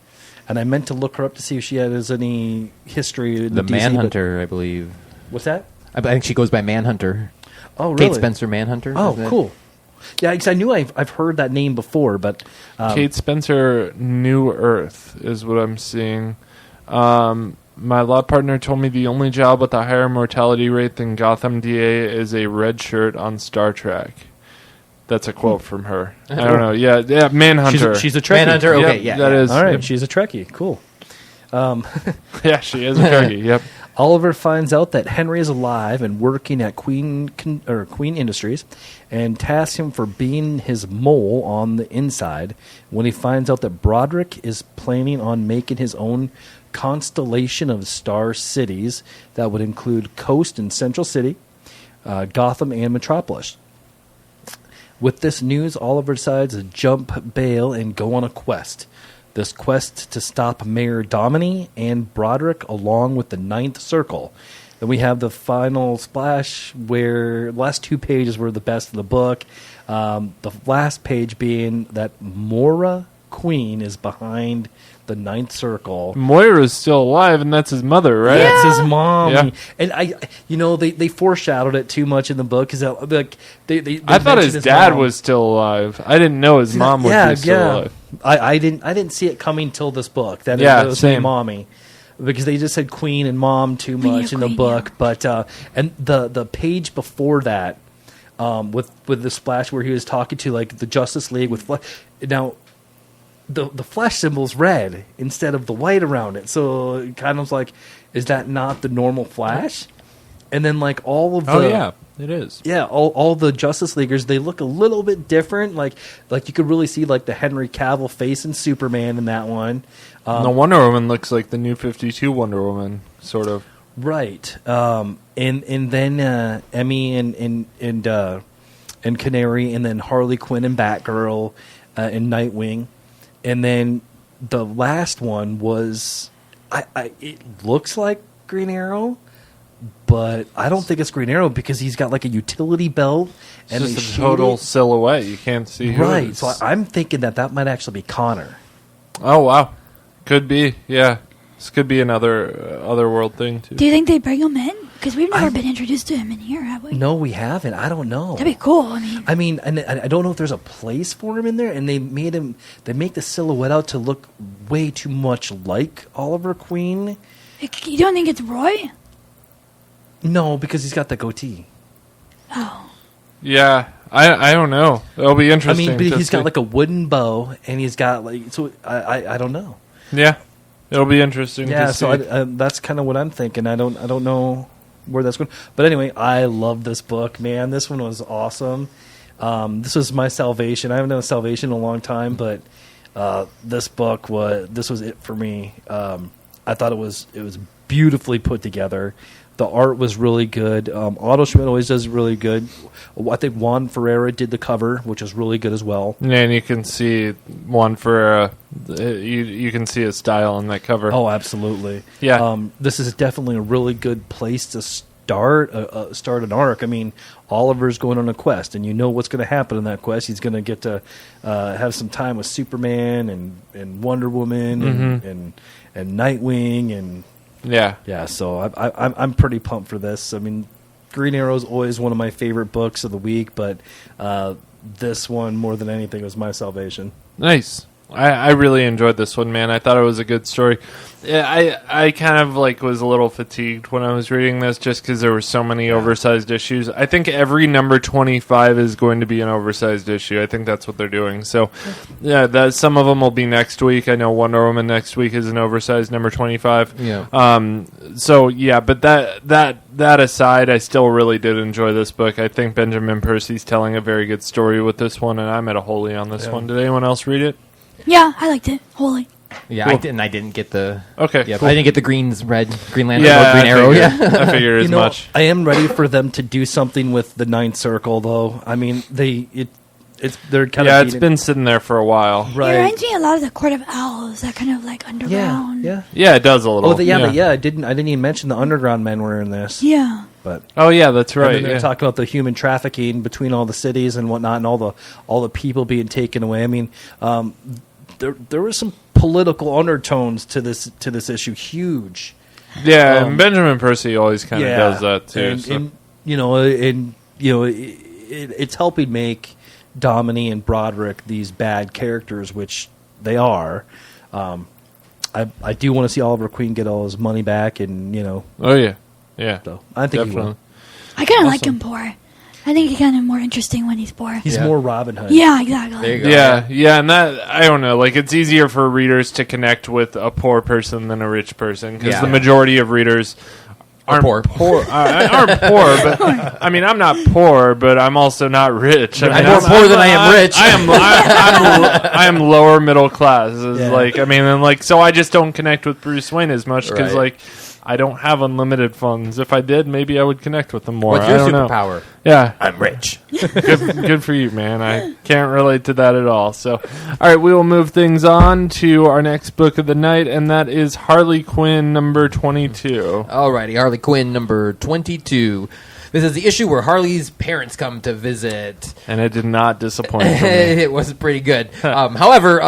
Speaker 3: And I meant to look her up to see if she has any history in
Speaker 4: The
Speaker 3: DC,
Speaker 4: Manhunter, I believe.
Speaker 3: What's that?
Speaker 4: I think she goes by Manhunter.
Speaker 3: Oh, really?
Speaker 4: Kate Spencer Manhunter.
Speaker 3: Oh,
Speaker 4: isn't it?
Speaker 3: cool. Yeah, because I knew I've heard that name before, but...
Speaker 2: Kate Spencer, New Earth is what I'm seeing. My law partner told me the only job with a higher mortality rate than Gotham DA is a red shirt on Star Trek. That's a quote from her. I don't know. Yeah, Manhunter.
Speaker 3: She's a Trekkie.
Speaker 4: Manhunter, okay,
Speaker 2: Yep,
Speaker 4: yeah.
Speaker 2: that is.
Speaker 3: All right,
Speaker 2: Yep.
Speaker 3: she's a Trekkie. Cool.
Speaker 2: Yeah, she is a Trekkie. Yep.
Speaker 3: Oliver finds out that Henry is alive and working at Queen Industries, and tasks him for being his mole on the inside. When he finds out that Broderick is planning on making his own constellation of star cities that would include Coast and Central City, Gotham, and Metropolis. With this news, Oliver decides to jump bail and go on a quest. This quest to stop Mayor Domini and Broderick along with the Ninth Circle. Then we have the final splash where the last 2 pages were the best of the book. The last page being that Moira Queen is behind the Ninth Circle.
Speaker 2: Moira's still alive, and that's his mother, right?
Speaker 3: Yeah, it's his mom.
Speaker 2: Yeah.
Speaker 3: And they foreshadowed it too much in the book because they
Speaker 2: I thought
Speaker 3: mentioned
Speaker 2: his dad
Speaker 3: mom.
Speaker 2: was still alive. I didn't know his mom would be still alive.
Speaker 3: I didn't see it coming till this book. That
Speaker 2: Yeah,
Speaker 3: it was
Speaker 2: same.
Speaker 3: mommy, because they just said Queen and Mom too much in the
Speaker 5: Queen,
Speaker 3: book. But and the page before that, with the splash where he was talking to like the Justice League with now. The Flash symbol's red instead of the white around it, so it kind of was like, is that not the normal Flash? And then like all of the
Speaker 2: it is.
Speaker 3: yeah, all the Justice Leaguers, they look a little bit different. Like you could really see like the Henry Cavill face in Superman in that one.
Speaker 2: The Wonder Woman looks like the new 52 Wonder Woman, sort of.
Speaker 3: Right. And then Emmy and Canary, and then Harley Quinn and Batgirl and Nightwing. And then the last one was it looks like Green Arrow, but I don't think it's Green Arrow because he's got like a utility belt and
Speaker 2: It's
Speaker 3: they
Speaker 2: just a
Speaker 3: shade
Speaker 2: total
Speaker 3: it.
Speaker 2: silhouette. You can't see who it
Speaker 3: Right.
Speaker 2: is.
Speaker 3: So I'm thinking that might actually be Connor.
Speaker 2: Oh, wow. Could be, yeah. This could be another otherworld thing, too.
Speaker 5: Do you think they bring him in? Because we've never been introduced to him in here, have we?
Speaker 3: No, we haven't. I don't know.
Speaker 5: That'd be cool. I mean,
Speaker 3: and I don't know if there's a place for him in there, and they make the silhouette out to look way too much like Oliver Queen.
Speaker 5: you don't think it's Roy?
Speaker 3: No, because he's got the goatee.
Speaker 5: Oh.
Speaker 2: Yeah, I don't know. It'll be
Speaker 3: I
Speaker 2: interesting.
Speaker 3: mean, but
Speaker 2: to
Speaker 3: he's got
Speaker 2: see.
Speaker 3: like a wooden bow, and he's got like so. I don't know.
Speaker 2: Yeah, it'll be interesting
Speaker 3: Yeah,
Speaker 2: to
Speaker 3: so
Speaker 2: see.
Speaker 3: that's kind of what I'm thinking. I don't know where that's going. But anyway, I love this book, man. This one was awesome. This was my salvation. I haven't done a salvation in a long time, but this was it for me. I thought it was beautifully put together. The art was really good. Otto Schmidt always does really good. I think Juan Ferreira did the cover, which was really good as well.
Speaker 2: Yeah, and you can see one for you can see his style in that cover.
Speaker 3: Oh, absolutely.
Speaker 2: Yeah.
Speaker 3: This is definitely a really good place to start an arc. I mean, Oliver's going on a quest, and you know what's going to happen in that quest. He's going to get to have some time with Superman and Wonder Woman and Nightwing and yeah. So I'm pretty pumped for this. I mean, Green Arrow is always one of my favorite books of the week, but this one more than anything was my salvation.
Speaker 2: Nice. I really enjoyed this one, man. I thought it was a good story. I kind of was a little fatigued when I was reading this just because there were so many oversized issues. I think every number 25 is going to be an oversized issue. I think that's what they're doing. So, yeah, some of them will be next week. I know Wonder Woman next week is an oversized number 25.
Speaker 4: Yeah.
Speaker 2: So, yeah, but that aside, I still really did enjoy this book. I think Benjamin Percy's telling a very good story with this one, and I'm at a wholly on this one. Did anyone else read it?
Speaker 5: Yeah, I liked it. Holy.
Speaker 4: Yeah,
Speaker 2: Cool.
Speaker 4: I didn't get the...
Speaker 2: Okay,
Speaker 4: yeah,
Speaker 2: cool.
Speaker 4: I didn't get the Green Lantern or Green Arrow.
Speaker 2: I figured as much.
Speaker 3: I am ready for them to do something with the Ninth Circle, though. I mean, they're kind of...
Speaker 2: Yeah, it's been sitting there for a while.
Speaker 3: Right.
Speaker 5: It reminds me a lot of the Court of Owls, that kind of underground.
Speaker 3: Yeah.
Speaker 2: Yeah, it does a little.
Speaker 3: I didn't even mention the Underground Men were in this.
Speaker 5: Yeah.
Speaker 3: But
Speaker 2: oh yeah, that's right.
Speaker 3: And then they're talking about the human trafficking between all the cities and whatnot, and all the people being taken away. I mean, there were some political undertones to this issue. Huge.
Speaker 2: Yeah, and Benjamin Percy always kind of does that too.
Speaker 3: It's helping make Domini and Broderick these bad characters, which they are. I do want to see Oliver Queen get all his money back, and
Speaker 2: Oh yeah. Yeah,
Speaker 3: so I think he
Speaker 2: definitely.
Speaker 3: will.
Speaker 5: I kind of like him poor. I think he's kind of more interesting when he's poor.
Speaker 3: He's more Robin Hood.
Speaker 5: Yeah, exactly.
Speaker 4: There you go.
Speaker 2: Yeah, and that, I don't know, it's easier for readers to connect with a poor person than a rich person, because the majority of readers aren't poor. Aren't poor, but I mean, I'm not poor, but I'm also not rich.
Speaker 4: I'm more poor than I am rich.
Speaker 2: I am lower middle class. So I just don't connect with Bruce Wayne as much because I don't have unlimited funds. If I did, maybe I would connect with them more.
Speaker 4: What's your
Speaker 2: I don't know.
Speaker 4: superpower?
Speaker 2: Yeah,
Speaker 4: I'm rich.
Speaker 2: good for you, man. I can't relate to that at all. So, all right, we will move things on to our next book of the night, and that is Harley Quinn number 22.
Speaker 4: Alrighty, Harley Quinn number 22. This is the issue where Harley's parents come to visit.
Speaker 2: And it did not disappoint me.
Speaker 4: It was pretty good. However,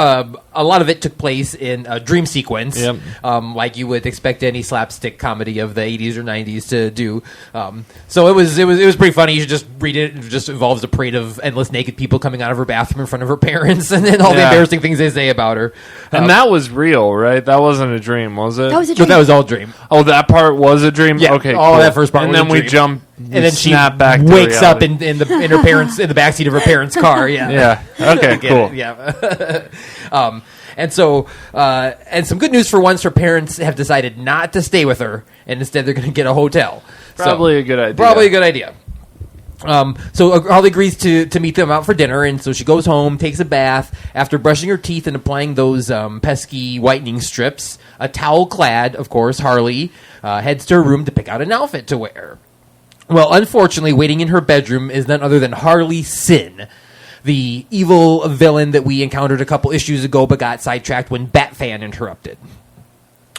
Speaker 4: a lot of it took place in a dream sequence, like you would expect any slapstick comedy of the 80s or 90s to do. So it was pretty funny. You should just read it. It just involves a parade of endless naked people coming out of her bathroom in front of her parents, and then all the embarrassing things they say about her.
Speaker 2: And that was real, right? That wasn't a dream, was it?
Speaker 5: That was a
Speaker 4: No,
Speaker 5: dream.
Speaker 4: that was all dream.
Speaker 2: Oh, that part was a dream?
Speaker 4: Yeah,
Speaker 2: Okay,
Speaker 4: all
Speaker 2: cool.
Speaker 4: that first part
Speaker 2: and
Speaker 4: was
Speaker 2: then
Speaker 4: a
Speaker 2: we
Speaker 4: dream.
Speaker 2: jump,
Speaker 4: And then she
Speaker 2: snap back to
Speaker 4: wakes up
Speaker 2: reality.
Speaker 4: in her parents in the backseat of her parents' car. Yeah.
Speaker 2: Yeah. Okay, cool.
Speaker 4: Yeah. And so, and some good news for once, her parents have decided not to stay with her, and instead they're going to get a hotel.
Speaker 2: Probably a good idea.
Speaker 4: Probably a good idea. So Harley agrees to meet them out for dinner, and so she goes home, takes a bath. After brushing her teeth and applying those pesky whitening strips, a towel-clad, of course, Harley heads to her room to pick out an outfit to wear. Well, unfortunately, waiting in her bedroom is none other than Harley Sin, the evil villain that we encountered a couple issues ago but got sidetracked when Batfan interrupted.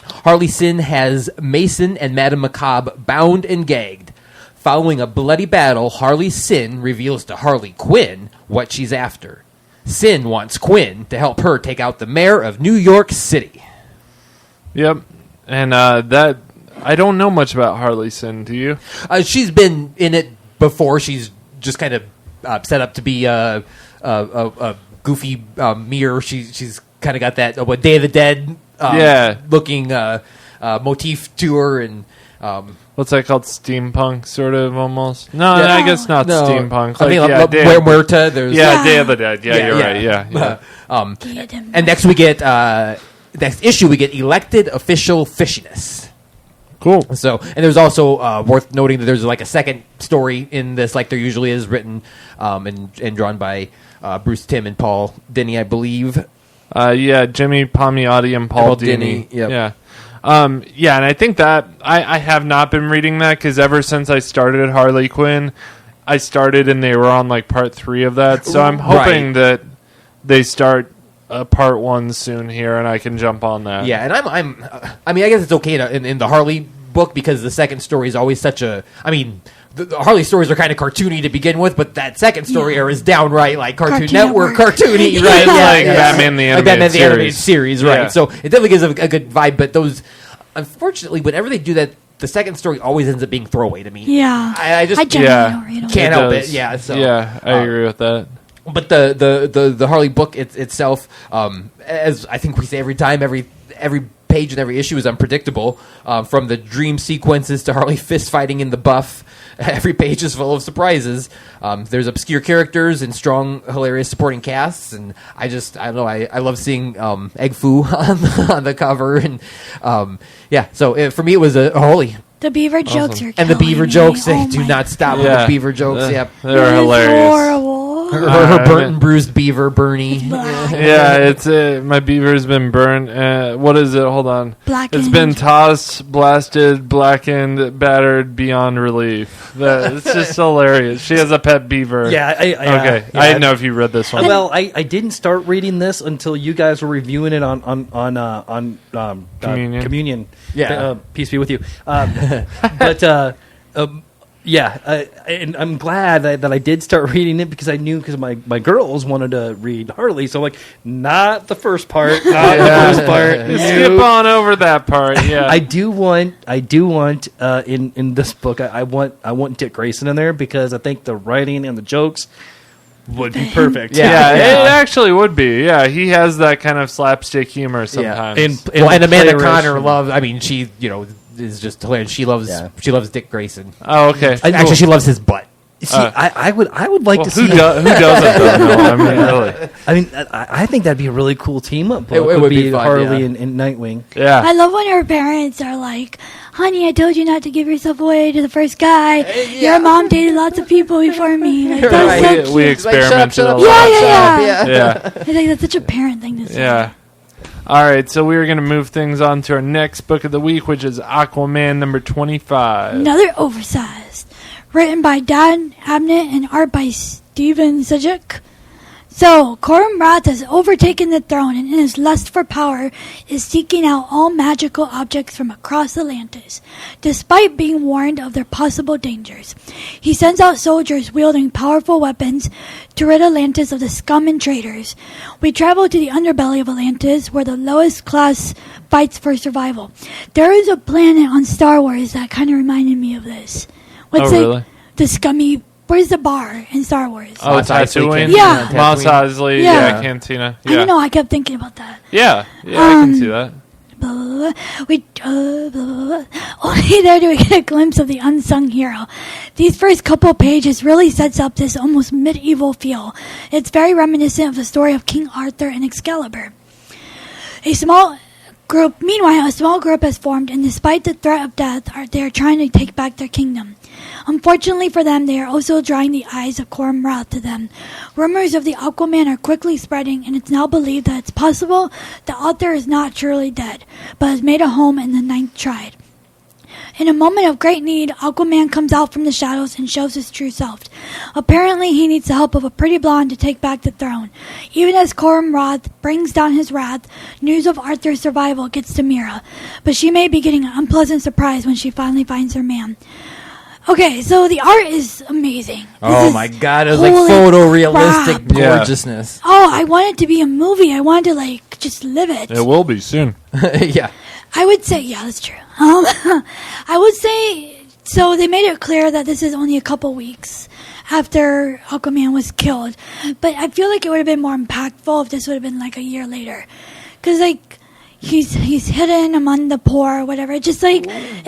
Speaker 4: Harley Sin has Mason and Madame Macabre bound and gagged. Following a bloody battle, Harley Sin reveals to Harley Quinn what she's after. Sin wants Quinn to help her take out the mayor of New York City.
Speaker 2: Yep. And that... I don't know much about Harley Sin, do you?
Speaker 4: She's been in it before. She's just kind of set up to be a goofy mirror. She's kind of got that Day of the Dead looking motif to her, and
Speaker 2: what's that called? Steampunk, sort of, almost. No, I guess not steampunk.
Speaker 4: I mean, Muerta. There's
Speaker 2: Day of the Dead. Yeah, you're right. Yeah.
Speaker 4: And next we get next issue we get Elected Official Fishiness.
Speaker 2: Cool.
Speaker 4: So, and there's also worth noting that there's a second story in this, like there usually is, written and drawn by Bruce Timm and Paul Dini, I believe.
Speaker 2: Jimmy Palmiotti and Paul Dini.
Speaker 4: Yep.
Speaker 2: Yeah. And I think that I have not been reading that because ever since I started Harley Quinn, I started and they were on part 3 of that. So I'm hoping that they start part 1 soon here, and I can jump on that.
Speaker 4: Yeah, and I mean, I guess it's okay in the Harley book because the second story is always such a. I mean, the Harley stories are kind of cartoony to begin with, but that second story era is downright Cartoon Network cartoony, right?
Speaker 2: Batman the Animated
Speaker 4: Series, right?
Speaker 2: Yeah.
Speaker 4: So it definitely gives a good vibe. But those, unfortunately, whenever they do that, the second story always ends up being throwaway to me.
Speaker 5: Yeah.
Speaker 4: I just
Speaker 5: generally don't read them.
Speaker 4: can't help it. Yeah, so
Speaker 2: I agree with that.
Speaker 4: But the Harley book itself, as I think we say every time, every page and every issue is unpredictable. From the dream sequences to Harley fist fighting in the buff, every page is full of surprises. There's obscure characters and strong, hilarious supporting casts, and I don't know. I love seeing Egg Foo on the cover, and So for me, it was a holy.
Speaker 5: The beaver jokes are
Speaker 4: and the beaver
Speaker 5: killing
Speaker 4: jokes.
Speaker 5: me.
Speaker 4: They
Speaker 5: Oh
Speaker 4: do
Speaker 5: my
Speaker 4: not stop with
Speaker 2: Yeah.
Speaker 4: the beaver jokes. Yep.
Speaker 2: They're
Speaker 5: It is
Speaker 2: hilarious.
Speaker 5: horrible.
Speaker 4: Her burnt and bruised beaver, Bernie.
Speaker 5: Black.
Speaker 2: Yeah, it's my beaver's been burnt. What is it? Hold on.
Speaker 5: Blackened.
Speaker 2: It's been tossed, blasted, blackened, battered beyond relief. It's just hilarious. She has a pet beaver.
Speaker 3: Yeah.
Speaker 2: Okay.
Speaker 3: Yeah,
Speaker 2: I didn't know if you read this one.
Speaker 3: Well, I didn't start reading this until you guys were reviewing it on Communion.
Speaker 4: Yeah.
Speaker 3: Peace be with you. And I'm glad that I did start reading it because I knew because my girls wanted to read Harley. So like, not the first part, not the first part.
Speaker 2: Skip on over that part. Yeah.
Speaker 3: I do want in this book I want Dick Grayson in there because I think the writing and the jokes would be perfect.
Speaker 2: Yeah, it actually would be. Yeah, he has that kind of slapstick humor sometimes.
Speaker 3: And
Speaker 4: Amanda
Speaker 3: playwright.
Speaker 4: Connor loves. I mean, she is just hilarious. She loves Dick Grayson.
Speaker 2: Oh, okay.
Speaker 4: Actually, she loves his butt.
Speaker 3: See, I would like to see
Speaker 2: who doesn't though? No, I mean, really.
Speaker 3: I mean, I think that'd be a really cool team up book.
Speaker 4: It would be fun,
Speaker 3: Harley
Speaker 4: yeah.
Speaker 3: and Nightwing.
Speaker 2: Yeah.
Speaker 5: I love when her parents are like, honey, I told you not to give yourself away to the first guy. Your mom dated lots of people before me. Like, that's
Speaker 4: Right.
Speaker 5: so
Speaker 2: We
Speaker 5: cute.
Speaker 2: experimented a lot.
Speaker 5: Yeah.
Speaker 2: Yeah.
Speaker 5: I think that's such a parent thing to say.
Speaker 2: Yeah. All right, so we're going to move things on to our next book of the week, which is Aquaman number 25.
Speaker 5: Another oversized. Written by Dan Abnett and art by Steven Sejic. So, Coram Rath has overtaken the throne and in his lust for power is seeking out all magical objects from across Atlantis, despite being warned of their possible dangers. He sends out soldiers wielding powerful weapons to rid Atlantis of the scum and traitors. We travel to the underbelly of Atlantis, where the lowest class fights for survival. There is a planet on Star Wars that kind of reminded me of this.
Speaker 2: Really?
Speaker 5: The scummy... Where's the bar in Star Wars?
Speaker 2: Oh, Tatooine?
Speaker 5: Yeah.
Speaker 2: Mos Eisley,
Speaker 5: Yeah.
Speaker 2: Cantina.
Speaker 5: I don't know. I kept thinking about that.
Speaker 2: Yeah, I can see that.
Speaker 5: Blah, blah, blah. Only there do we get a glimpse of the unsung hero. These first couple pages really sets up this almost medieval feel. It's very reminiscent of the story of King Arthur and Excalibur. Meanwhile, a small group has formed, and despite the threat of death, they are trying to take back their kingdom. Unfortunately for them, they are also drawing the eyes of Coram Rath to them. Rumors of the Aquaman are quickly spreading, and it's now believed that it's possible the author is not truly dead, but has made a home in the Ninth Triad. In a moment of great need, Aquaman comes out from the shadows and shows his true self. Apparently, he needs the help of a pretty blonde to take back the throne. Even as Coram Rath brings down his wrath, news of Arthur's survival gets to Mira, but she may be getting an unpleasant surprise when she finally finds her man. Okay, so the art is amazing.
Speaker 4: Oh my god, it was like photorealistic
Speaker 2: Yeah.
Speaker 4: gorgeousness.
Speaker 5: Oh, I want it to be a movie. I wanted to just live it.
Speaker 2: It will be soon.
Speaker 4: Yeah.
Speaker 5: I would say, yeah, that's true. I would say, so they made it clear that this is only a couple weeks after Aquaman was killed. But I feel like it would have been more impactful if this would have been like a year later. Because, he's hidden among the poor or whatever. It just, it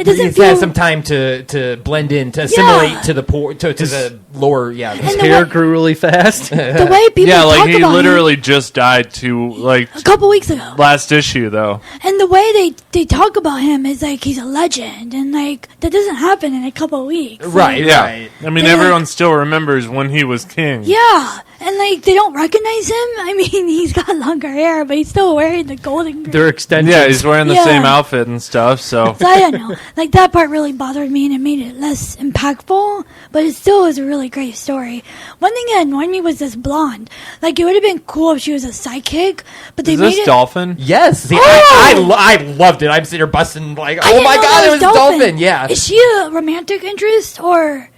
Speaker 5: doesn't
Speaker 4: He's
Speaker 5: feel...
Speaker 4: had some time to blend in, to assimilate to the poor, to the lower,
Speaker 3: His
Speaker 5: And the
Speaker 3: hair
Speaker 5: way-
Speaker 3: grew really fast.
Speaker 5: The way people
Speaker 2: Yeah,
Speaker 5: talk
Speaker 2: he
Speaker 5: about
Speaker 2: literally just died a
Speaker 5: him, a couple weeks ago.
Speaker 2: last issue, though.
Speaker 5: And the way they talk about him is he's a legend. And, that doesn't happen in a couple of weeks.
Speaker 4: right,
Speaker 2: Yeah.
Speaker 4: right.
Speaker 2: I mean,
Speaker 5: They're
Speaker 2: everyone still remembers when he was king.
Speaker 5: Yeah. And, they don't recognize him. I mean, he's got longer hair, but he's still wearing the golden...
Speaker 3: They're extensions.
Speaker 2: Yeah, he's wearing the
Speaker 5: Yeah.
Speaker 2: same outfit and stuff, so...
Speaker 5: So I don't know. That part really bothered me, and it made it less impactful, but it still was a really great story. One thing that annoyed me was this blonde. It would have been cool if she was a sidekick, but they
Speaker 2: Is
Speaker 5: made
Speaker 2: this
Speaker 5: it...
Speaker 2: Dolphin?
Speaker 4: Yes, see,
Speaker 5: Oh!
Speaker 4: I loved it. I'm sitting here busting
Speaker 5: I
Speaker 4: oh
Speaker 5: didn't
Speaker 4: my
Speaker 5: know
Speaker 4: god,
Speaker 5: that
Speaker 4: it was Dolphin. Yeah,
Speaker 5: Is she a romantic interest, or...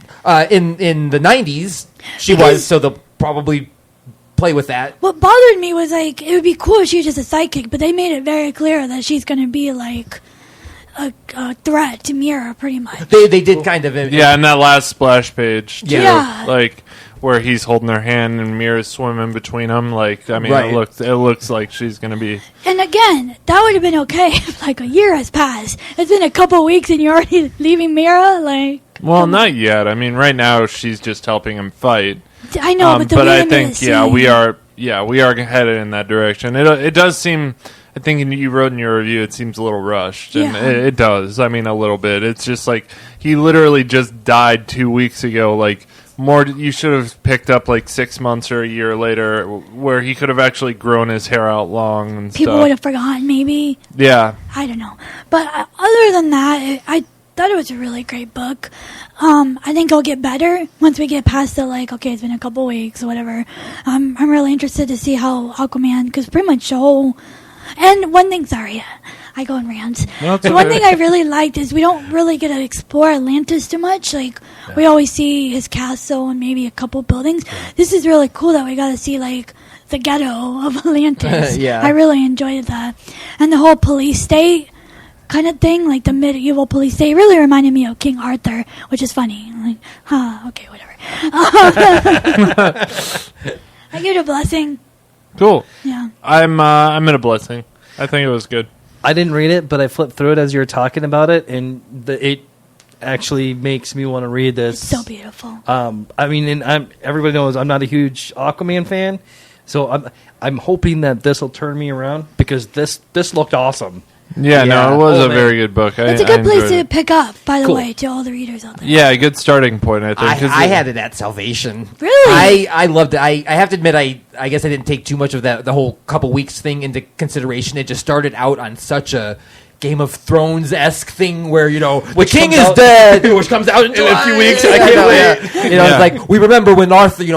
Speaker 4: in the 90s, she
Speaker 5: Because-
Speaker 4: was. So they'll probably play with that.
Speaker 5: What bothered me was, it would be cool if she was just a sidekick, but they made it very clear that she's going to be, a threat to Mira, pretty much.
Speaker 4: They did kind of.
Speaker 2: Yeah, and that last splash page, too.
Speaker 5: Yeah.
Speaker 2: Like, where he's holding her hand and Mira's swimming between them. Like, I mean,
Speaker 4: Right.
Speaker 2: it looks like she's going to be...
Speaker 5: And again, that would have been okay if, like, a year has passed. It's been a couple weeks and you're already leaving Mira, like...
Speaker 2: Well, not yet. I mean, right now she's just helping him fight.
Speaker 5: I know, but the
Speaker 2: but
Speaker 5: way
Speaker 2: I
Speaker 5: they made
Speaker 2: think,
Speaker 5: it seem-
Speaker 2: we are headed in that direction. It does seem... I think you wrote in your review, it seems a little rushed. And
Speaker 5: Yeah.
Speaker 2: it does. I mean, a little bit. It's just like, he literally just died 2 weeks ago. Like, you should have picked up like 6 months or a year later, where he could have actually grown his hair out long and
Speaker 5: People
Speaker 2: stuff.
Speaker 5: would have forgotten, maybe.
Speaker 2: Yeah.
Speaker 5: I don't know. But other than that, I thought it was a really great book. I think it'll get better once we get past the, like, okay, it's been a couple weeks or whatever. I'm really interested to see how Aquaman, because pretty much the whole... And one thing, sorry, I go in rants.
Speaker 2: No, it's
Speaker 5: So one
Speaker 2: okay.
Speaker 5: thing I really liked is we don't really get to explore Atlantis too much. Like, we always see his castle and maybe a couple buildings. This is really cool that we got to see, like, the ghetto of Atlantis.
Speaker 4: Yeah.
Speaker 5: I really enjoyed that. And the whole police state kind of thing, like the medieval police state, really reminded me of King Arthur, which is funny. Like, okay, whatever. I give it a blessing.
Speaker 2: Cool.
Speaker 5: Yeah.
Speaker 2: I'm in a blessing. I think it was good.
Speaker 3: I didn't read it, but I flipped through it as you were talking about it, and it actually makes me want to read this.
Speaker 5: It's so beautiful.
Speaker 3: I mean, and everybody knows I'm not a huge Aquaman fan, so I'm hoping that this will turn me around, because this looked awesome.
Speaker 2: Yeah,
Speaker 3: Yeah.
Speaker 2: no, it was
Speaker 3: Oh,
Speaker 2: a
Speaker 3: man.
Speaker 2: very good book.
Speaker 5: It's a
Speaker 2: I
Speaker 5: good place
Speaker 2: enjoyed
Speaker 5: to
Speaker 2: it.
Speaker 5: pick up, by the
Speaker 3: Cool.
Speaker 5: way, to all the readers out there.
Speaker 2: Yeah, a good starting point, I think. 'cause
Speaker 4: I had it at Salvation.
Speaker 5: Really?
Speaker 4: I loved it. I have to admit, I guess I didn't take too much of the whole couple weeks thing into consideration. It just started out on such a Game of Thrones-esque thing where, the king is dead, which comes out in
Speaker 3: a few weeks.
Speaker 4: I can't wait.
Speaker 2: Yeah.
Speaker 4: It's like, we remember when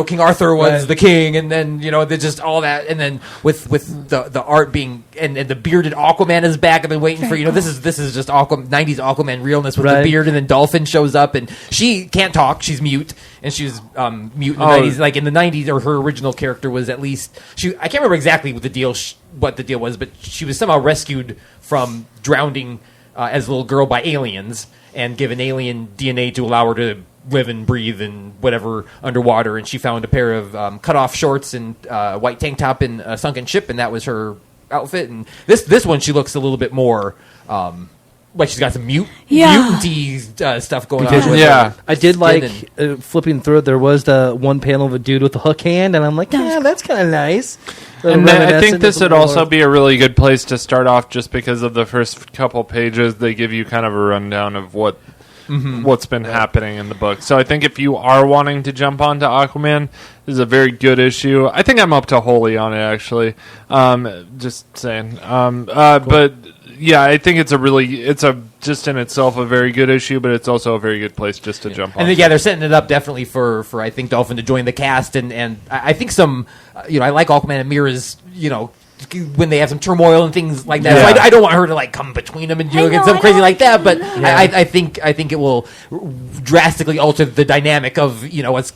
Speaker 4: King Arthur was the king, and then, there's just all that, and then with the art being, and the bearded Aquaman is back. I've been waiting for, this is just 90s Aquaman realness with the
Speaker 3: Right.
Speaker 4: beard, and then Dolphin shows up, and she can't talk, she's mute, and she was mute in the
Speaker 2: Oh.
Speaker 4: 90s. Like, in the 90s, or her original character was at least, I can't remember exactly what the deal was, but she was somehow rescued from drowning as a little girl by aliens and given alien DNA to allow her to live and breathe and whatever underwater. And she found a pair of cut-off shorts and white tank top in a sunken ship, and that was her outfit. And this one, she looks a little bit more like she's got some mutant-y stuff going on. With
Speaker 2: Yeah.
Speaker 4: her
Speaker 3: I did
Speaker 4: skin
Speaker 3: like
Speaker 4: and-
Speaker 3: flipping through it. There was the one panel of a dude with a hook hand, and I'm like, yeah, that's kind of nice.
Speaker 2: And then I think
Speaker 3: Reminiscent
Speaker 2: this
Speaker 3: of
Speaker 2: would
Speaker 3: the
Speaker 2: also
Speaker 3: Lord.
Speaker 2: be a really good place to start off, just because of the first couple pages. They give you kind of a rundown of what's been happening in the book. So I think if you are wanting to jump onto Aquaman, this is a very good issue. I think I'm up to Holy on it, actually. Just saying. But yeah, I think it's just in itself a very good issue, but it's also a very good place just to jump on.
Speaker 4: And they're setting it up definitely for I think Dolphin to join the cast, and I think some I like Aquaman and Mira's when they have some turmoil and things like that.
Speaker 2: Yeah.
Speaker 4: So I don't want her to come between them and
Speaker 5: I know,
Speaker 4: get something
Speaker 5: I
Speaker 4: crazy
Speaker 5: know.
Speaker 4: like that. But I think it will drastically alter the dynamic of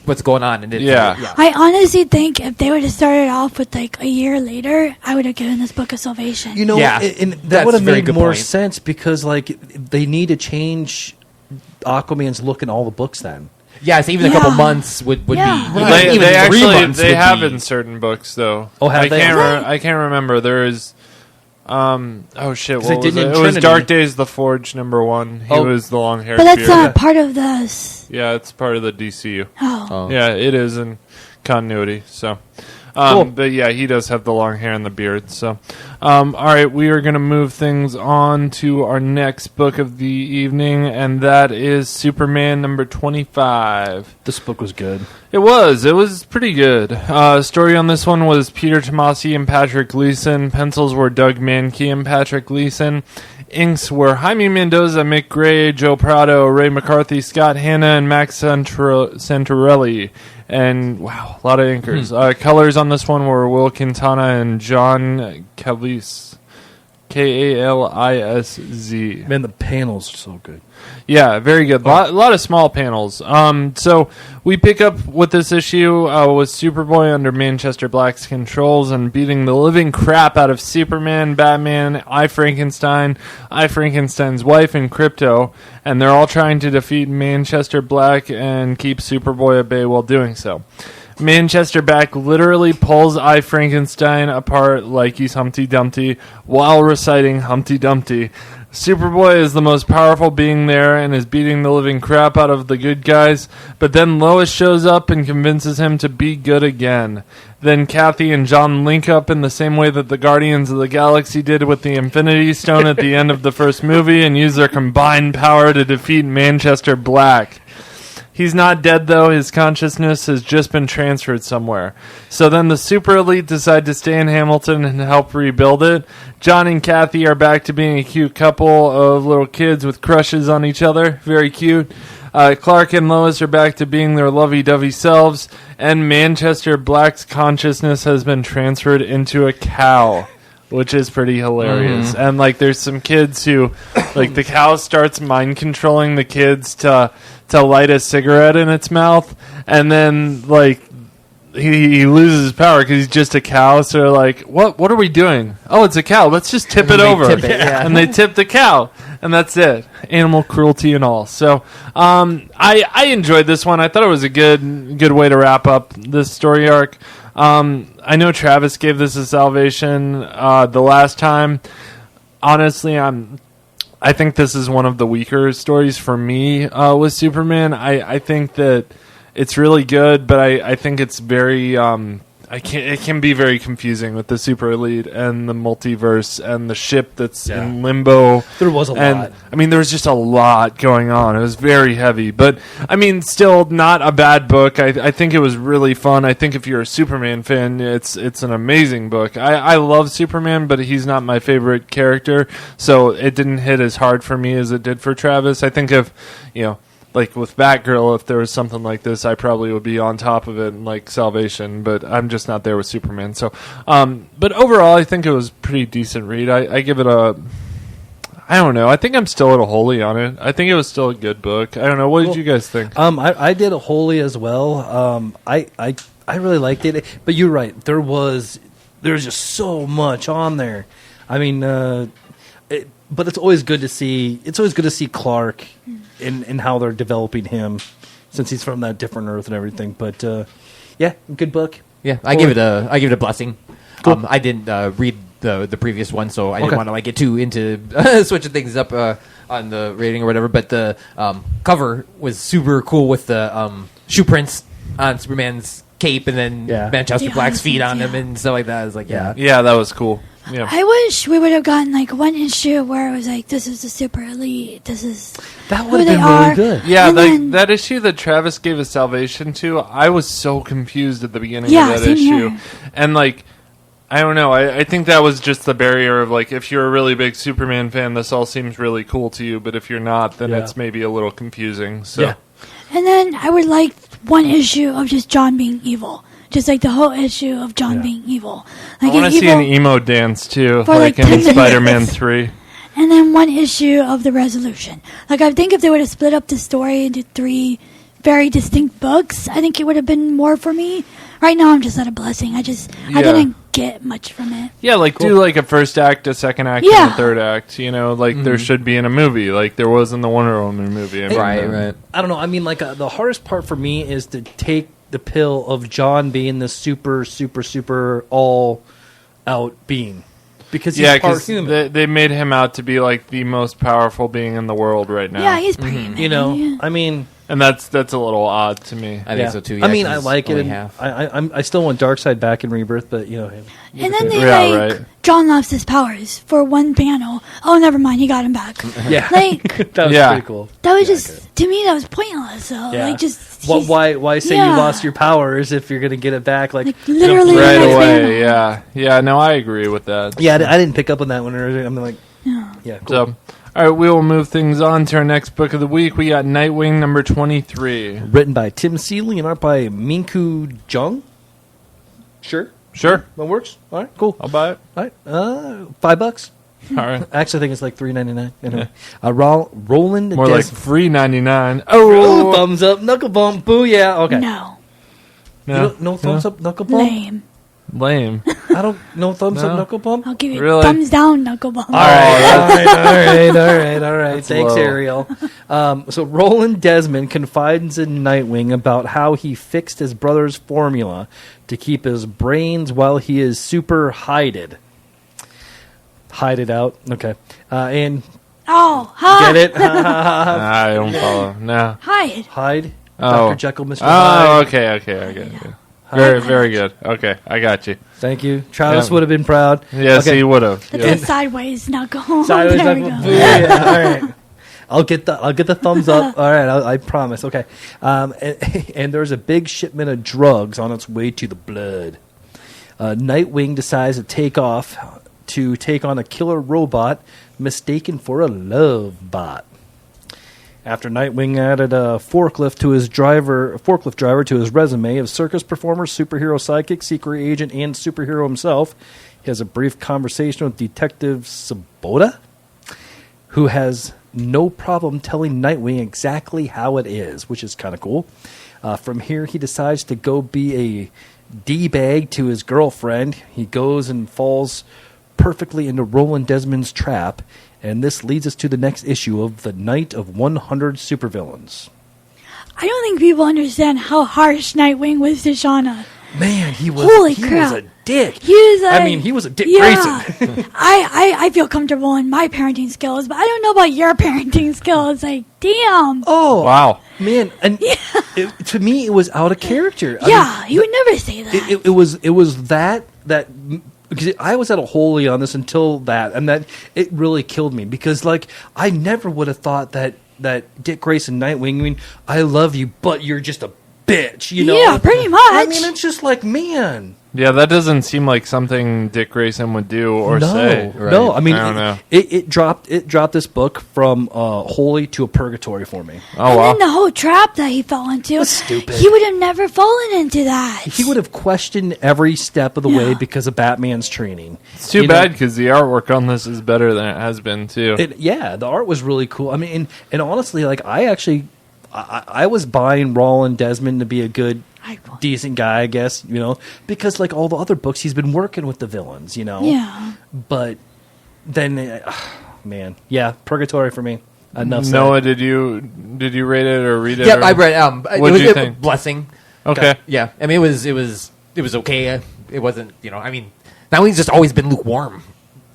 Speaker 4: what's going on. And
Speaker 5: I honestly think if they would have started off with, like, a year later, I would have given this book a Salvation.
Speaker 4: Yeah,
Speaker 3: and
Speaker 4: that's
Speaker 3: that would have
Speaker 4: a very
Speaker 3: made
Speaker 4: good
Speaker 3: more
Speaker 4: point.
Speaker 3: sense, because they need to change Aquaman's look in all the books then.
Speaker 4: Yeah, so even a couple months would
Speaker 5: Yeah.
Speaker 4: be.
Speaker 5: Right.
Speaker 4: Even
Speaker 2: They
Speaker 4: 3
Speaker 2: actually
Speaker 4: months
Speaker 2: they
Speaker 4: would
Speaker 2: have
Speaker 4: be-
Speaker 2: in certain books though.
Speaker 3: Oh, have they?
Speaker 2: I can't remember. There is. Oh shit!
Speaker 3: 'Cause they
Speaker 2: What was
Speaker 3: did
Speaker 2: it?
Speaker 3: in
Speaker 2: It was
Speaker 3: Trinity.
Speaker 2: Dark Days, the Forge, #1. He
Speaker 3: Oh.
Speaker 2: was the long hair.
Speaker 5: But that's not part of this.
Speaker 2: Yeah, it's part of the DCU.
Speaker 5: Oh.
Speaker 2: Yeah, it is in continuity. So,
Speaker 3: Cool.
Speaker 2: but yeah, he does have the long hair and the beard. So, all right, we are going to move things on to our next book of the evening, and that is Superman #25.
Speaker 3: This book was good.
Speaker 2: It was pretty good. Story on this one was Peter Tomasi and Patrick Gleason. Pencils were Doug Mankey and Patrick Gleason. Inks were Jaime Mendoza, Mick Gray, Joe Prado, Ray McCarthy, Scott Hanna, and Max Santorelli. And, wow, a lot of inkers. Colors on this one were Will Quintana and John Calise. Kalisz.
Speaker 3: Man, the panels are so good.
Speaker 2: Yeah, very good. A lot of small panels. So we pick up with this issue with Superboy under Manchester Black's controls and beating the living crap out of Superman, Batman, I, Frankenstein's wife, and Krypto, and they're all trying to defeat Manchester Black and keep Superboy at bay while doing so. Manchester Black literally pulls I, Frankenstein apart like he's Humpty Dumpty while reciting Humpty Dumpty. Superboy is the most powerful being there and is beating the living crap out of the good guys, but then Lois shows up and convinces him to be good again. Then Kathy and John link up in the same way that the Guardians of the Galaxy did with the Infinity Stone at the end of the first movie and use their combined power to defeat Manchester Black. He's not dead, though. His consciousness has just been transferred somewhere. So then the super elite decide to stay in Hamilton and help rebuild it. John and Kathy are back to being a cute couple of little kids with crushes on each other. Very cute. Clark and Lois are back to being their lovey-dovey selves. And Manchester Black's consciousness has been transferred into a cow, which is pretty hilarious. And, like, there's some kids who, like, the cow starts mind-controlling the kids to light a cigarette in its mouth, and then, like, he loses his power because he's just a cow, so they're like, what are we doing? Oh, it's a cow. Let's just tip it over. And they tip the cow, and that's it. Animal cruelty and all. So, I enjoyed this one. I thought it was a good way to wrap up this story arc. I know Travis gave this a salvation the last time. Honestly, I think this is one of the weaker stories for me with Superman. I think that it's really good, but I think it's very it can be very confusing with the super elite and the multiverse and the ship that's in limbo.
Speaker 3: There was a lot.
Speaker 2: I mean, there was just a lot going on. It was very heavy, but I mean, still not a bad book. I think it was really fun. I think if you're a Superman fan, it's an amazing book. I love Superman, but he's not my favorite character, so it didn't hit as hard for me as it did for Travis. I think if, like with Batgirl, if there was something like this, I probably would be on top of it and like Salvation, but I'm just not there with Superman. So, but overall, I think it was a pretty decent read. I give it I don't know. I think I'm still at a holy on it. I think it was still a good book. I don't know. What did you guys think?
Speaker 3: I did a holy as well. I really liked it, but you're right. There's just so much on there. I mean, but it's always good to see. It's always good to see Clark in how they're developing him, since he's from that different Earth and everything. But yeah, good book.
Speaker 4: Yeah, I give it a blessing. Cool. I didn't read the previous one, so I didn't want to get too into switching things up on the rating or whatever. But the cover was super cool with the shoe prints on Superman's cape, and then Manchester Black's feet on him and stuff like that. I was like,
Speaker 2: yeah, that was cool. Yeah.
Speaker 5: I wish we would have gotten like one issue where it was like, this is the super elite, this is
Speaker 3: that
Speaker 5: who
Speaker 3: would have
Speaker 5: they
Speaker 3: been
Speaker 5: are.
Speaker 3: really good.
Speaker 2: Yeah, like that issue that Travis gave a salvation to, I was so confused at the beginning of that
Speaker 5: same
Speaker 2: issue.
Speaker 5: here.
Speaker 2: And like, I don't know, I think that was just the barrier of like, if you're a really big Superman fan, this all seems really cool to you, but if you're not, then it's maybe a little confusing. So.
Speaker 3: Yeah.
Speaker 5: And then I would like one issue of just John being evil. Just like the whole issue of John being evil. Like
Speaker 2: I want to see an emo dance too, like in
Speaker 5: 10
Speaker 2: Spider-Man
Speaker 5: minutes.
Speaker 2: 3.
Speaker 5: And then one issue of the resolution. Like, I think if they would have split up the story into 3 very distinct books, I think it would have been more for me. Right now, I'm just at a blessing. I didn't get much from it.
Speaker 2: Yeah, like do like a first act, a second act, and a third act. Like there should be in a movie, like there was in the Wonder Woman movie.
Speaker 4: right.
Speaker 3: I don't know. I mean, like the hardest part for me is to take the pill of John being the super all out being, because he's part human.
Speaker 2: They made him out to be like the most powerful being in the world right now.
Speaker 5: Yeah, he's pretty.
Speaker 3: I mean,
Speaker 2: and that's a little odd to me.
Speaker 4: I think so too. Yeah,
Speaker 3: I mean, I like it. I still want Darkseid back in Rebirth, but him.
Speaker 5: And then they John lost his powers for one panel. Oh, never mind, he got him back.
Speaker 3: Yeah,
Speaker 5: like
Speaker 3: that was pretty cool.
Speaker 5: That was just to me that was pointless. So like just
Speaker 3: why say you lost your powers if you're gonna get it back? Like
Speaker 5: literally
Speaker 2: right away. Yeah. No, I agree with that.
Speaker 3: Yeah, I didn't pick up on that one. I'm like, yeah, cool.
Speaker 2: So, all right, we will move things on to our next book of the week. We got Nightwing number 23.
Speaker 3: Written by Tim Seeley and art by Minku Jung. Sure.
Speaker 2: That
Speaker 3: works. All right, cool.
Speaker 2: I'll buy it.
Speaker 3: All right, $5.
Speaker 2: All right.
Speaker 3: Actually, I think it's like $3.99. Anyway, Roland
Speaker 2: More like
Speaker 3: $3.99.
Speaker 2: $3.99.
Speaker 3: Oh, thumbs up, knuckle bump, booyah. Okay.
Speaker 5: No.
Speaker 3: No thumbs up, knuckle bump?
Speaker 2: Lame.
Speaker 3: I don't, no thumbs
Speaker 2: No.
Speaker 3: up, knuckle bump?
Speaker 5: I'll give you
Speaker 2: Really?
Speaker 5: thumbs down, knuckle bump.
Speaker 3: All right. Thanks,
Speaker 2: low.
Speaker 3: Ariel. So Roland Desmond confides in Nightwing about how he fixed his brother's formula to keep his brains while he is super hided. Hide it out. Okay. And
Speaker 5: Oh, hi.
Speaker 3: get it?
Speaker 2: I don't follow. No.
Speaker 5: Hide.
Speaker 3: Hide.
Speaker 2: Oh.
Speaker 3: Dr. Jekyll, Mr.
Speaker 2: Oh,
Speaker 3: Hyde.
Speaker 2: okay. I get it. Very good. Okay, I got you.
Speaker 3: Thank you. Travis
Speaker 2: Yeah.
Speaker 3: would have been proud.
Speaker 2: Yes,
Speaker 3: Okay.
Speaker 2: he would have.
Speaker 5: That's a sideways knuckle.
Speaker 3: Sideways
Speaker 5: there we
Speaker 3: knuckle.
Speaker 5: go.
Speaker 3: Booyah. All right. I'll get the thumbs up. All right, I promise. Okay. And there's a big shipment of drugs on its way to the blood. Nightwing decides to take on a killer robot mistaken for a love bot. After Nightwing added a forklift driver to his resume of circus performer, superhero sidekick, secret agent, and superhero himself, he has a brief conversation with Detective Sabota, who has no problem telling Nightwing exactly how it is, which is kind of cool. From here, he decides to go be a D-bag to his girlfriend. He goes and falls perfectly into Roland Desmond's trap, and this leads us to the next issue of the Night of 100 Supervillains.
Speaker 5: I don't think people understand how harsh Nightwing was to Shauna.
Speaker 3: Man, he was
Speaker 5: Holy
Speaker 3: he
Speaker 5: crap.
Speaker 3: was a dick.
Speaker 5: He was
Speaker 3: he was a Dick
Speaker 5: yeah.
Speaker 3: Grayson.
Speaker 5: I feel comfortable in my parenting skills, but I don't know about your parenting skills. Like, damn.
Speaker 3: Oh,
Speaker 2: Wow.
Speaker 3: man, and to me, it was out of character.
Speaker 5: He would never say that.
Speaker 3: It was that because I was at a holy on this until that, and that it really killed me because like I never would have thought that Dick Grayson Nightwing. I mean, I love you, but you're just a bitch. You know?
Speaker 5: Yeah, pretty much.
Speaker 3: I mean, it's just like, man.
Speaker 2: Yeah, that doesn't seem like something Dick Grayson would do or say.
Speaker 3: No, I mean,
Speaker 2: I don't know.
Speaker 3: It dropped this book from holy to a purgatory for me.
Speaker 2: Oh,
Speaker 5: and
Speaker 2: wow.
Speaker 5: then the whole trap that he fell into.
Speaker 3: was stupid.
Speaker 5: He would have never fallen into that.
Speaker 3: He would have questioned every step of the way
Speaker 5: Yeah.
Speaker 3: because of Batman's training.
Speaker 2: It's too bad because the artwork on this is better than it has been, too.
Speaker 3: The art was really cool. I mean, and honestly, like I was buying Roland Desmond to be a good, decent guy, I guess, you know, because like all the other books, he's been working with the villains, you know.
Speaker 5: Yeah.
Speaker 3: But then, man, yeah, purgatory for me. Enough.
Speaker 2: Noah, did you rate it or read it?
Speaker 4: Yep,
Speaker 2: or-
Speaker 4: I read.
Speaker 2: What'd you think?
Speaker 4: Blessing.
Speaker 2: Okay.
Speaker 4: Yeah, I mean it was okay. It wasn't, I mean, Nightwing's just always been lukewarm.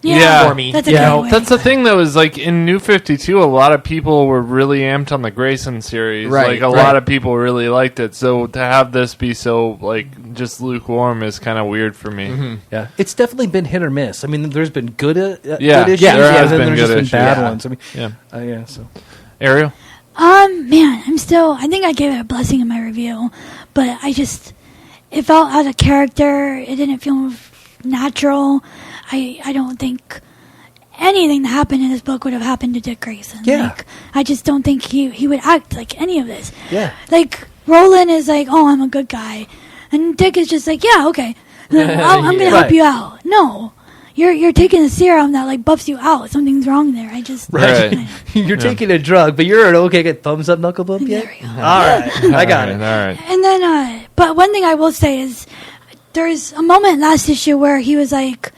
Speaker 2: Yeah.
Speaker 4: For me.
Speaker 5: That's a
Speaker 2: Yeah,
Speaker 5: good way.
Speaker 2: that's the thing though. Is like in New 52, a lot of people were really amped on the Grayson series.
Speaker 4: Right,
Speaker 2: like a lot of people really liked it. So to have this be so like just lukewarm is kind of weird for me.
Speaker 4: Mm-hmm.
Speaker 3: Yeah, it's definitely been hit or miss. I mean, there's been good issues,
Speaker 2: there
Speaker 3: and
Speaker 2: has
Speaker 3: then
Speaker 2: been
Speaker 3: there's
Speaker 2: good
Speaker 3: just been
Speaker 2: issues.
Speaker 3: bad
Speaker 2: Yeah.
Speaker 3: ones. I mean,
Speaker 2: Yeah.
Speaker 3: So
Speaker 2: Ariel.
Speaker 5: Man, I think I gave it a blessing in my review, but it felt out of character. It didn't feel natural. I don't think anything that happened in this book would have happened to Dick Grayson.
Speaker 3: Yeah.
Speaker 5: Like, I just don't think he would act like any of this.
Speaker 3: Yeah.
Speaker 5: Like, Roland is like, oh, I'm a good guy. And Dick is just like, yeah, okay. I'm going to help
Speaker 3: Right.
Speaker 5: you out. No. You're taking a serum that, like, buffs you out. Something's wrong there. I just...
Speaker 2: Right.
Speaker 3: you're taking a drug, but you're an okay. Get thumbs up, knuckle bump yet?
Speaker 5: There we go.
Speaker 3: All right, I got it.
Speaker 2: All right.
Speaker 5: And then, but one thing I will say is there's a moment last issue where he was, like,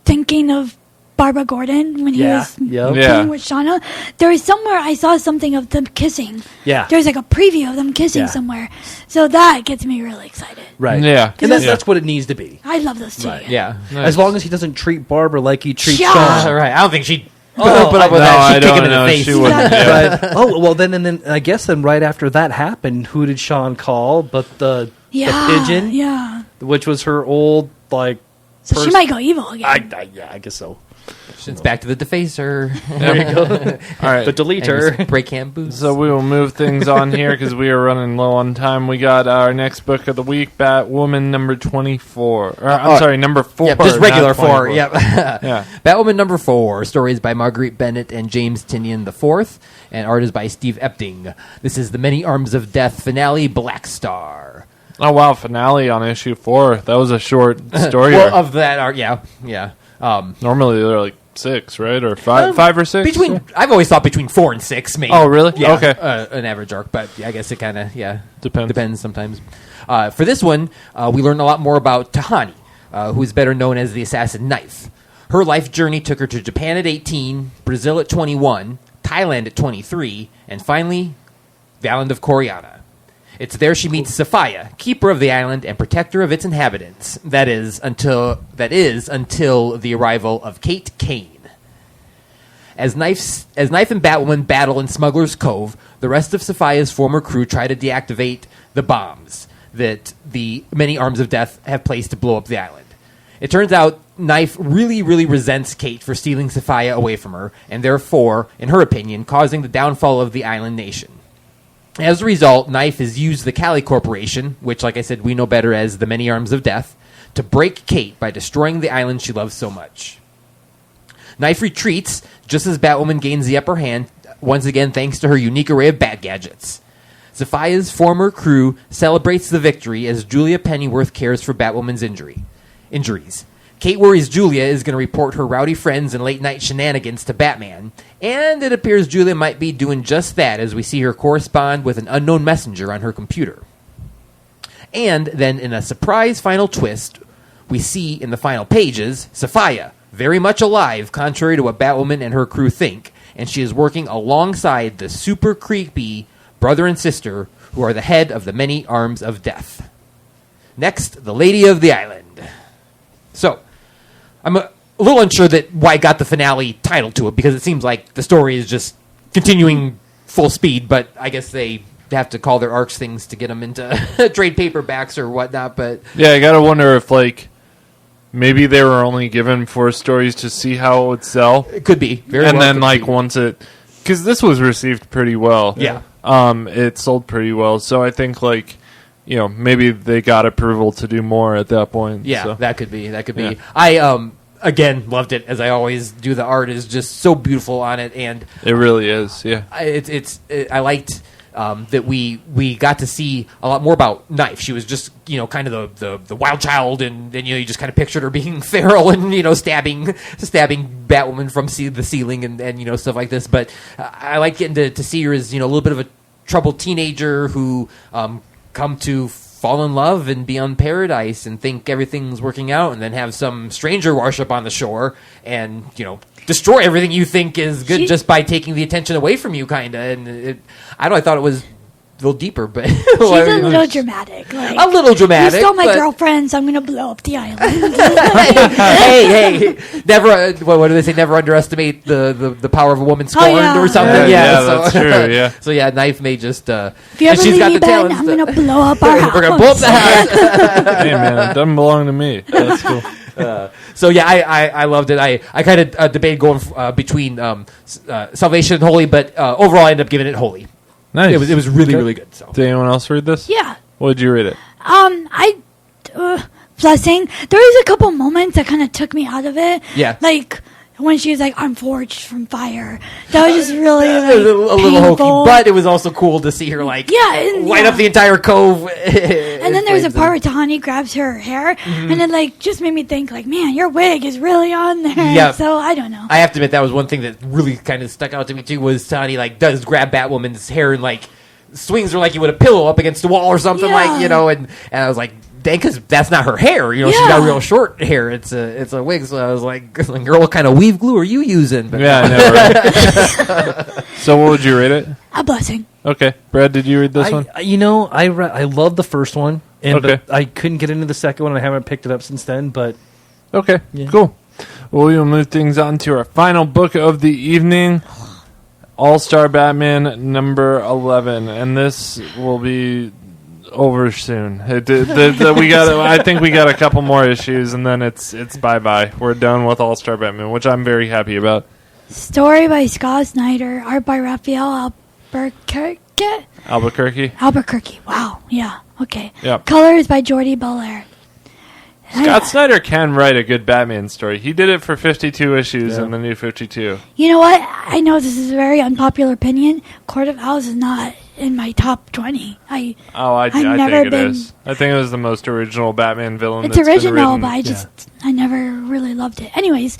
Speaker 5: thinking of Barbara Gordon when he was
Speaker 3: Yep.
Speaker 2: Yeah.
Speaker 5: playing with Shauna. There was somewhere I saw something of them kissing.
Speaker 3: Yeah.
Speaker 5: There's like a preview of them kissing
Speaker 3: Yeah.
Speaker 5: somewhere. So that gets me really excited.
Speaker 3: Right.
Speaker 2: Yeah.
Speaker 3: And
Speaker 2: Yeah.
Speaker 3: that's what it needs to be.
Speaker 5: I love those two.
Speaker 3: Right.
Speaker 4: Yeah.
Speaker 2: Nice.
Speaker 3: As long as he doesn't treat Barbara like he treats
Speaker 5: Yeah.
Speaker 3: Sean.
Speaker 4: Right. I don't think she'd
Speaker 3: Oh,
Speaker 4: put up with
Speaker 2: No,
Speaker 4: that.
Speaker 2: I
Speaker 4: She'd kick him
Speaker 2: don't
Speaker 4: in the
Speaker 2: know.
Speaker 4: face.
Speaker 2: She wouldn't. Yeah.
Speaker 3: Right. Oh well, then I guess right after that happened, who did Sean call? But the pigeon,
Speaker 5: Yeah.
Speaker 3: which was her old like.
Speaker 5: So she might go evil again.
Speaker 3: I guess so.
Speaker 4: It's back to the defacer.
Speaker 3: There you go.
Speaker 2: All right.
Speaker 3: The deleter.
Speaker 4: And his break hand boots.
Speaker 2: So we will move things on here because we are running low on time. We got our next book of the week, Batwoman number 24. Number 4.
Speaker 4: Yeah, just regular
Speaker 2: not
Speaker 4: 4.
Speaker 2: 24.
Speaker 4: Yep.
Speaker 2: Yeah.
Speaker 4: Batwoman number 4. Stories by Marguerite Bennett and James Tynion IV, and art is by Steve Epting. This is the Many Arms of Death finale, Black Star.
Speaker 2: Oh, wow. Finale on issue 4. That was a short story.
Speaker 4: Well, of that art, yeah.
Speaker 2: Normally they're like 6, right? Or 5 or 6?
Speaker 4: I've always thought between 4 and 6, maybe.
Speaker 2: Oh, really?
Speaker 4: Yeah,
Speaker 2: Okay.
Speaker 4: An average arc, but I guess it kind of
Speaker 2: Depends
Speaker 4: sometimes. For this one, we learn a lot more about Tahani, who is better known as the Assassin Knife. Her life journey took her to Japan at 18, Brazil at 21, Thailand at 23, and finally, the island of Coriana. It's there she meets Sophia, keeper of the island and protector of its inhabitants. That is until the arrival of Kate Kane. As Knife and Batwoman battle in Smuggler's Cove, the rest of Sophia's former crew try to deactivate the bombs that the many arms of death have placed to blow up the island. It turns out Knife really, really resents Kate for stealing Sophia away from her, and therefore, in her opinion, causing the downfall of the island nation. As a result, Knife has used the Cali Corporation, which, like I said, we know better as the Many Arms of Death, to break Kate by destroying the island she loves so much. Knife retreats just as Batwoman gains the upper hand, once again thanks to her unique array of bat gadgets. Sophia's former crew celebrates the victory as Julia Pennyworth cares for Batwoman's injuries. Kate worries Julia is going to report her rowdy friends and late-night shenanigans to Batman, and it appears Julia might be doing just that as we see her correspond with an unknown messenger on her computer. And then, in a surprise final twist, we see in the final pages, Sophia, very much alive, contrary to what Batwoman and her crew think, and she is working alongside the super creepy brother and sister who are the head of the Many Arms of Death. Next, the Lady of the Island. So, I'm a little unsure that why it got the finale title to it, because it seems like the story is just continuing full speed, but I guess they have to call their arcs things to get them into trade paperbacks or whatnot. But
Speaker 2: yeah, I gotta wonder if, like, maybe they were only given 4 stories to see how it would sell.
Speaker 4: it could be.
Speaker 2: And then, like, once it... Because this was received pretty well.
Speaker 4: Yeah.
Speaker 2: It sold pretty well, so I think, like... You know, maybe they got approval to do more at that point.
Speaker 4: Yeah,
Speaker 2: so.
Speaker 4: that could be.
Speaker 2: Yeah.
Speaker 4: I again loved it, as I always do. The art is just so beautiful on it, and
Speaker 2: it really is. Yeah,
Speaker 4: I liked that we got to see a lot more about Knife. She was just kind of the wild child, and you just kind of pictured her being feral and stabbing Batwoman from the ceiling and stuff like this. But I like getting to see her as a little bit of a troubled teenager who come to fall in love and be on paradise and think everything's working out, and then have some stranger wash up on the shore and destroy everything you think is good just by taking the attention away from you, kind of. And I thought it was a little deeper, but
Speaker 5: she's a little dramatic. Like,
Speaker 4: a little dramatic.
Speaker 5: You stole my girlfriend, so I'm going to blow up the island.
Speaker 4: hey, never. What do they say? Never underestimate the power of a woman scorned or something.
Speaker 2: Yeah, that's true. Yeah.
Speaker 4: So yeah, Knife may just.
Speaker 5: If you ever
Speaker 4: she's
Speaker 5: leave
Speaker 4: got
Speaker 5: me,
Speaker 4: the
Speaker 5: Ben,
Speaker 4: talents.
Speaker 5: I'm going to blow up our house.
Speaker 4: We're going to blow up the house.
Speaker 2: Hey man, it doesn't belong to me. That's cool.
Speaker 4: So yeah, I loved it. I kind of debated going between Salvation and Holy, but overall I ended up giving it Holy.
Speaker 2: Nice.
Speaker 4: It was really really good. So
Speaker 2: did anyone else read this?
Speaker 5: Yeah.
Speaker 2: What did you read it?
Speaker 5: Blessing. There was a couple moments that kind of took me out of it.
Speaker 4: Yeah.
Speaker 5: Like when she was like, "I'm forged from fire." That was just really like,
Speaker 4: a little hokey,
Speaker 5: painful.
Speaker 4: but it was also cool to see her light up the entire cove.
Speaker 5: And then there was a part where Tahani grabs her hair, and it like just made me think like, man, your wig is really on there.
Speaker 4: Yep.
Speaker 5: So I don't know.
Speaker 4: I have to admit that was one thing that really kind of stuck out to me too. Was Tahani does grab Batwoman's hair and swings her like you would a pillow up against the wall or something and I was like, dang, because that's not her hair. She's got real short hair. It's a wig. So I was like, girl, what kind of weave glue are you using? But
Speaker 2: yeah, I know, right? So what would you rate it?
Speaker 5: A blessing.
Speaker 2: Okay, Brad, did you read this one?
Speaker 3: I love the first one, and
Speaker 2: Okay.
Speaker 3: I couldn't get into the second one, and I haven't picked it up since then. But
Speaker 2: Okay, cool. Well, we will move things on to our final book of the evening, All-Star Batman number 11, and this will be over soon. I think we got a couple more issues, and then it's bye-bye. We're done with All-Star Batman, which I'm very happy about.
Speaker 5: Story by Scott Snyder, art by Raphael Albuquerque. Wow. Yeah. Okay.
Speaker 2: Yep.
Speaker 5: Colors by Jordi Belair.
Speaker 2: Scott Snyder can write a good Batman story. He did it for 52 issues in the New 52.
Speaker 5: You know what? I know this is a very unpopular opinion. Court of Owls is not in my top 20. I
Speaker 2: think it is. I think it was the most original Batman villain.
Speaker 5: It's
Speaker 2: that's
Speaker 5: original,
Speaker 2: been written.
Speaker 5: but I never really loved it. Anyways,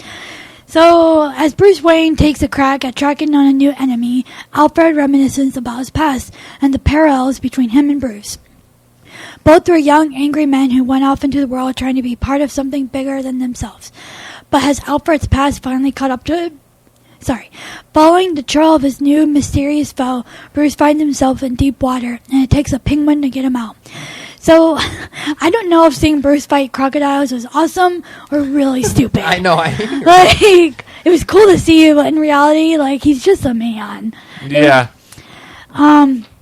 Speaker 5: So, as Bruce Wayne takes a crack at tracking down a new enemy, Alfred reminisces about his past and the parallels between him and Bruce. Both were young, angry men who went off into the world trying to be part of something bigger than themselves. But has Alfred's past finally caught up to him? Following the trail of his new mysterious foe, Bruce finds himself in deep water, and it takes a penguin to get him out. So, I don't know if seeing Bruce fight crocodiles was awesome or really stupid.
Speaker 4: I know.
Speaker 5: Like, it was cool to see, but in reality, like, he's just a man.
Speaker 2: Yeah.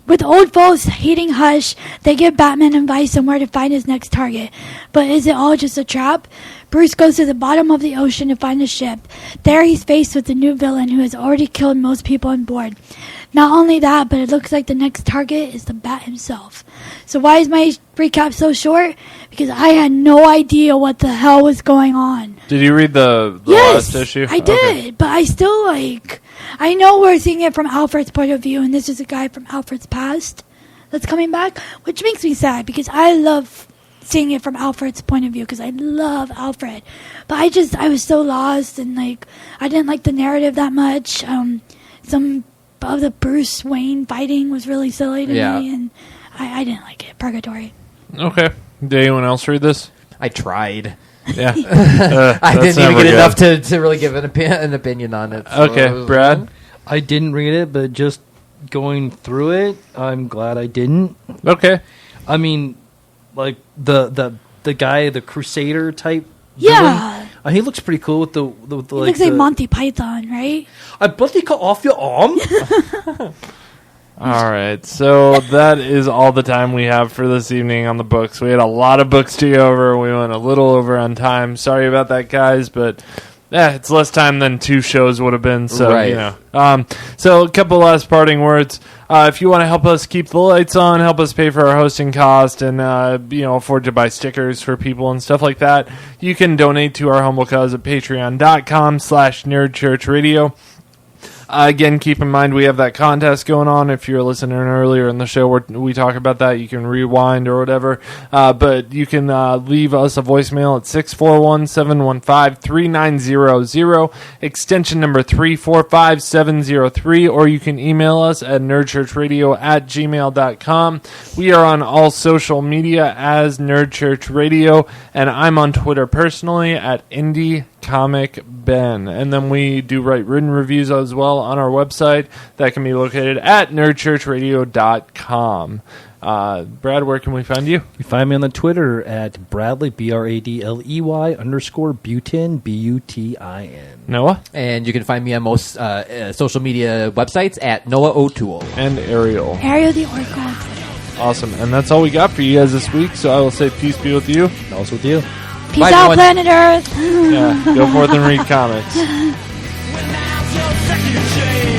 Speaker 5: With old foes hating Hush, they give Batman advice on where to find his next target. But is it all just a trap? Bruce goes to the bottom of the ocean to find a ship. There he's faced with a new villain who has already killed most people on board. Not only that, but it looks like the next target is the Bat himself. So why is my recap so short? Because I had no idea what the hell was going on.
Speaker 2: Did you read the
Speaker 5: Yes,
Speaker 2: last issue?
Speaker 5: I did, but I still, I know we're seeing it from Alfred's point of view, and this is a guy from Alfred's past that's coming back, which makes me sad, because I love seeing it from Alfred's point of view, because I love Alfred. But I was so lost, and, I didn't like the narrative that much. Some of the Bruce Wayne fighting was really silly to me, and I didn't like it. Purgatory.
Speaker 2: Okay. Did anyone else read this?
Speaker 4: I tried.
Speaker 2: Yeah.
Speaker 4: I didn't even get enough to really give an opinion on it. So
Speaker 2: Okay, Brad?
Speaker 3: I didn't read it, but just going through it, I'm glad I didn't.
Speaker 2: Okay.
Speaker 3: I mean, like the guy, the Crusader type.
Speaker 5: Yeah.
Speaker 3: Villain, he looks pretty cool with the
Speaker 5: It looks like Monty Python, right?
Speaker 3: I bloody cut off your arm.
Speaker 2: All right, so that is all the time we have for this evening on the books. We had a lot of books to go over. We went a little over on time. Sorry about that, guys, but it's less time than 2 shows would have been. So
Speaker 4: Right.
Speaker 2: So a couple last parting words. If you want to help us keep the lights on, help us pay for our hosting cost, and afford to buy stickers for people and stuff like that, you can donate to our humble cause at patreon.com/nerdchurchradio. Again, keep in mind we have that contest going on. If you're listening earlier in the show where we talk about that, you can rewind or whatever. But you can leave us a voicemail at 641-715-3900, extension number 345703, or you can email us at nerdchurchradio@gmail.com. We are on all social media as Nerd Church Radio, and I'm on Twitter personally at IndieComicBen. And then we do write written reviews as well on our website that can be located at nerdchurchradio.com. Brad, where can we find you?
Speaker 3: You find me on the Twitter at Bradley, BRADLEY _Butin, BUTIN.
Speaker 2: Noah?
Speaker 4: And you can find me on most social media websites at Noah O'Toole.
Speaker 2: And Ariel.
Speaker 5: Ariel the Oracle.
Speaker 2: Awesome. And that's all we got for you guys this week, so I will say peace be with you.
Speaker 3: And also with you.
Speaker 5: Peace
Speaker 4: Bye,
Speaker 5: out,
Speaker 4: everyone.
Speaker 5: planet Earth.
Speaker 2: Yeah, go forth and read comics.
Speaker 7: When now's your second chance.